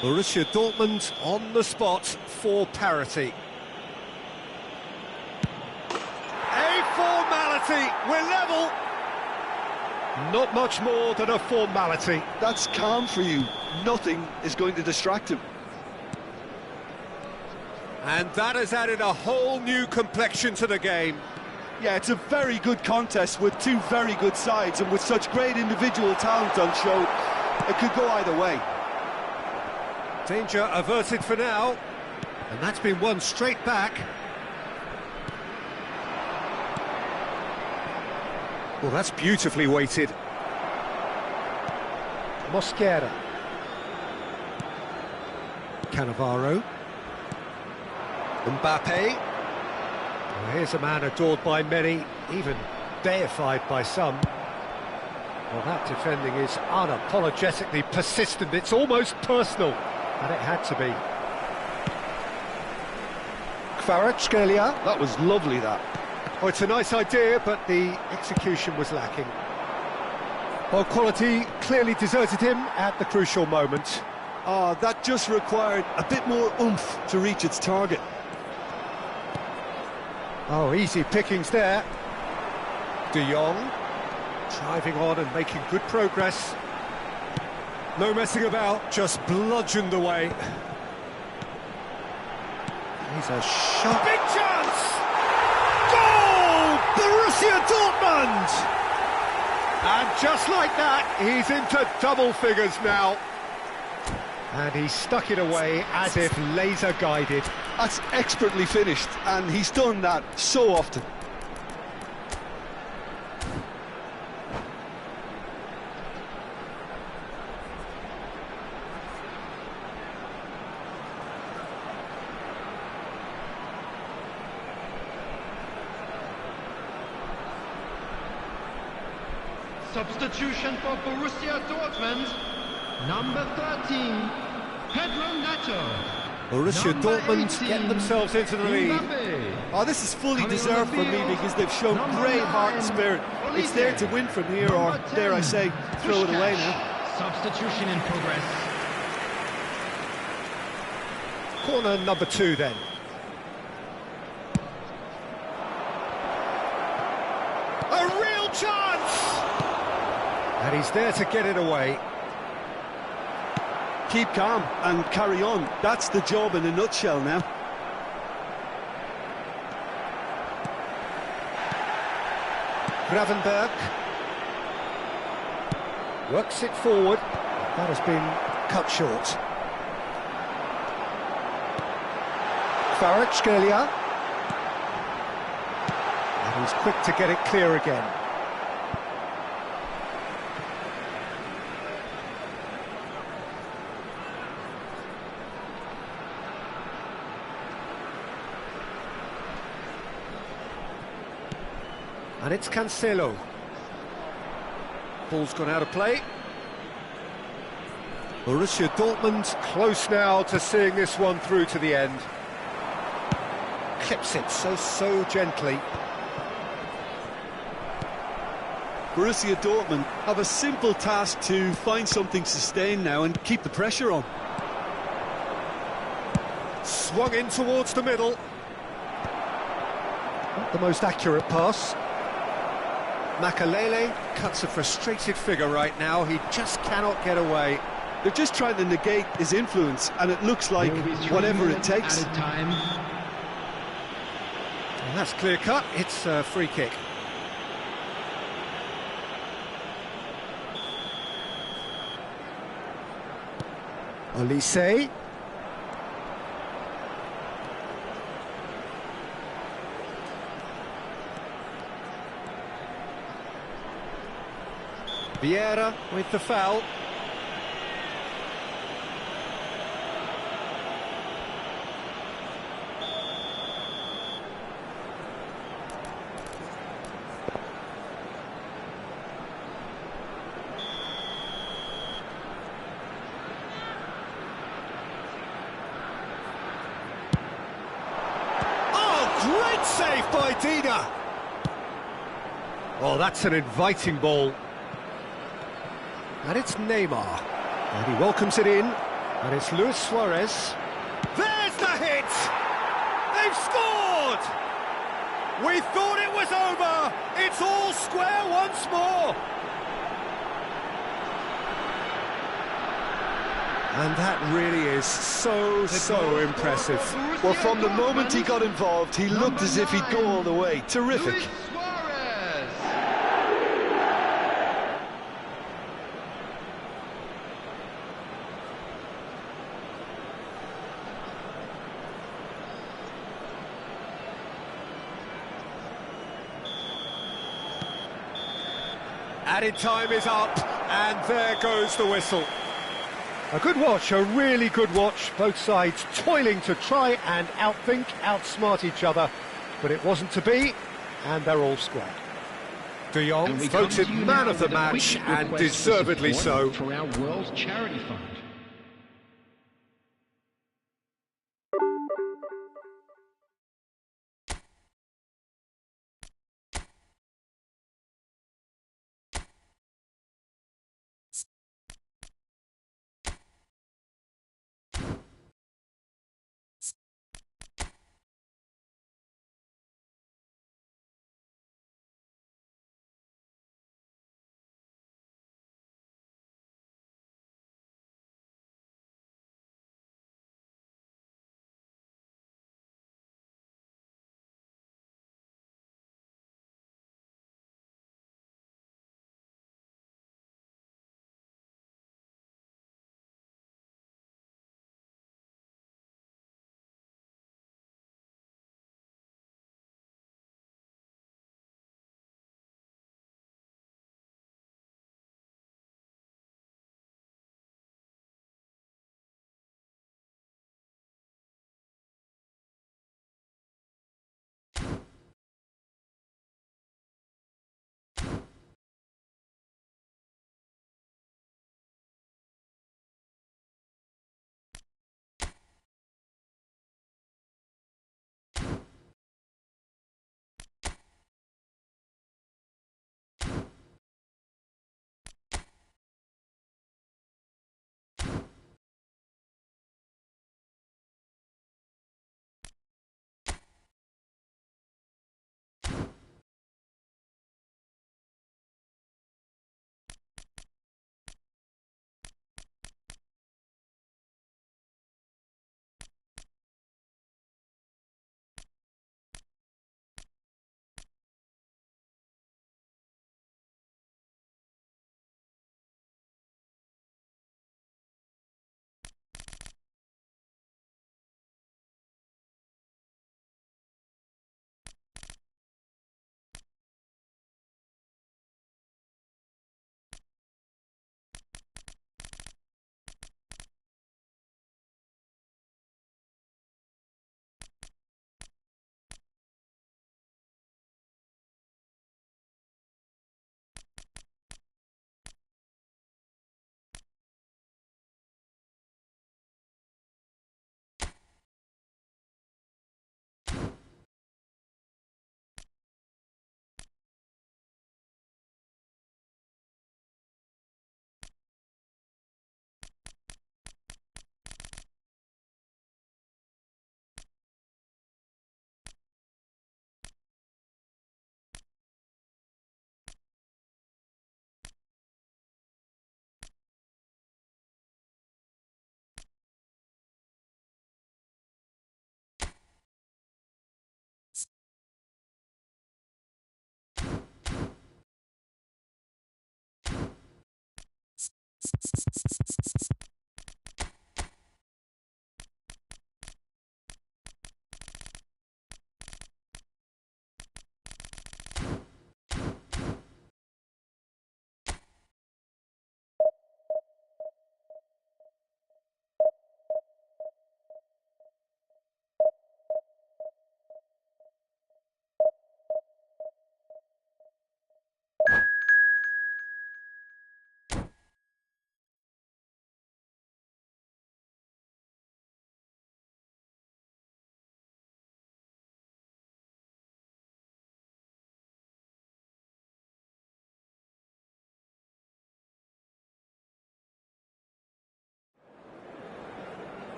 Borussia Dortmund on the spot for parity. A formality, we're level. Not much more than a formality. That's calm for you. Nothing is going to distract him. And that has added a whole new complexion to the game. Yeah, it's a very good contest with two very good sides, and with such great individual talent on show, it could go either way. Danger averted for now, and that's been won straight back. Well, that's beautifully weighted. Mosquera. Cannavaro. Mbappe. Well, here's a man adored by many, even deified by some. Well, that defending is unapologetically persistent. It's almost personal, and it had to be. Kvaratskhelia. That was lovely, that. Oh, it's a nice idea, but the execution was lacking. Well, quality clearly deserted him at the crucial moment. That just required a bit more oomph to reach its target. Oh, easy pickings there. De Jong, driving on and making good progress. No messing about, just bludgeoned away. He's a shot. Big chance! Goal! Borussia Dortmund! And just like that, he's into double figures now. And he stuck it away as if laser guided. That's expertly finished, and he's done that so often. Substitution for Borussia Dortmund, number 13, Pedro Neto. Borussia Number Dortmund 18, get themselves into the lead. Mbappe. Oh, this is fully Coming deserved on for the me field, because they've shown number great heart and 9, spirit. It's there to win from here, or Number 10, dare I say, throw it away now. Substitution in progress. Corner number 2 then. A real chance! And he's there to get it away. Keep calm and carry on. That's the job in a nutshell now. Gravenberg. Works it forward. That has been cut short. Kvaratskhelia. And he's quick to get it clear again. And it's Cancelo. Ball's gone out of play. Borussia Dortmund close now to seeing this one through to the end. Clips it so gently. Borussia Dortmund have a simple task to find something sustained now and keep the pressure on. Swung in towards the middle. Not the most accurate pass. Makalele cuts a frustrated figure right now. He just cannot get away. They're just trying to negate his influence, and it looks like whatever it takes. Time. And that's clear cut. It's a free kick. Olise. Vieira with the foul. Great save by Dina. Oh, that's an inviting ball. And it's Neymar. And he welcomes it in. And it's Luis Suarez. There's the hit! They've scored! We thought it was over. It's all square once more. And that really is so impressive. Well, from the moment he got involved, he looked as if he'd go all the way. Terrific. Luis Suarez. Added time is up, and there goes the whistle. A good watch, a really good watch. Both sides toiling to try and outthink, outsmart each other. But it wasn't to be, and they're all square. De Jong voted man of the match, and deservedly so. For our World Charity Fund.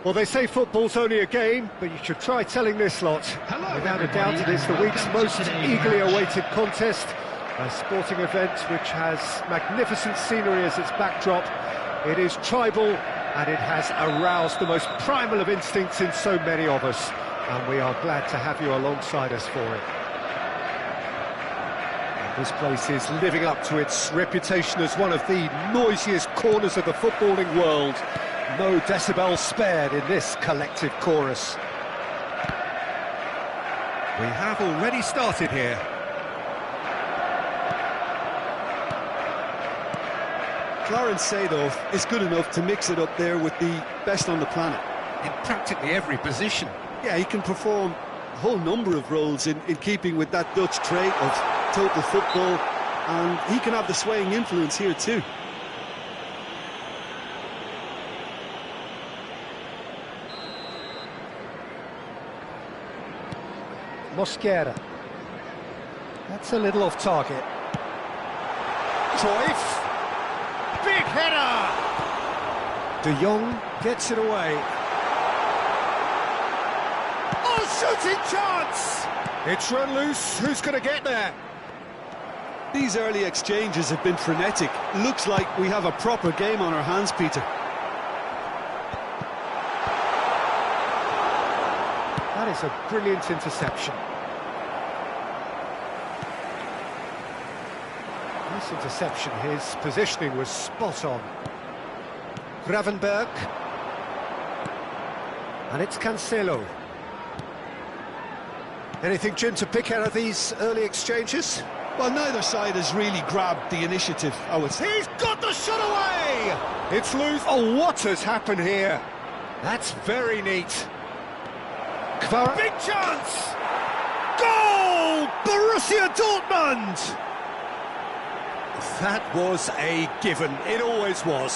Well, they say football's only a game, but you should try telling this lot. Without a doubt, it is the week's most eagerly awaited contest, a sporting event which has magnificent scenery as its backdrop. It is tribal, and it has aroused the most primal of instincts in so many of us, and we are glad to have you alongside us for it. And this place is living up to its reputation as one of the noisiest corners of the footballing world. No decibel spared in this collective chorus. We have already started here. Clarence Seedorf is good enough to mix it up there with the best on the planet. In practically every position. Yeah, he can perform a whole number of roles in keeping with that Dutch trait of total football, and he can have the swaying influence here too. Mosquera. That's a little off target. Cruyff. Big header! De Jong gets it away. Oh, shooting chance! It's run loose. Who's going to get there? These early exchanges have been frenetic. Looks like we have a proper game on our hands, Peter. That is a brilliant interception. This interception, his positioning was spot on. Gravenberg. And it's Cancelo. Anything, Jim, to pick out of these early exchanges? Well, neither side has really grabbed the initiative, I would say. He's got the shot away! It's loose. Oh, what has happened here? That's very neat. Big chance! Goal! Borussia Dortmund! That was a given. It always was.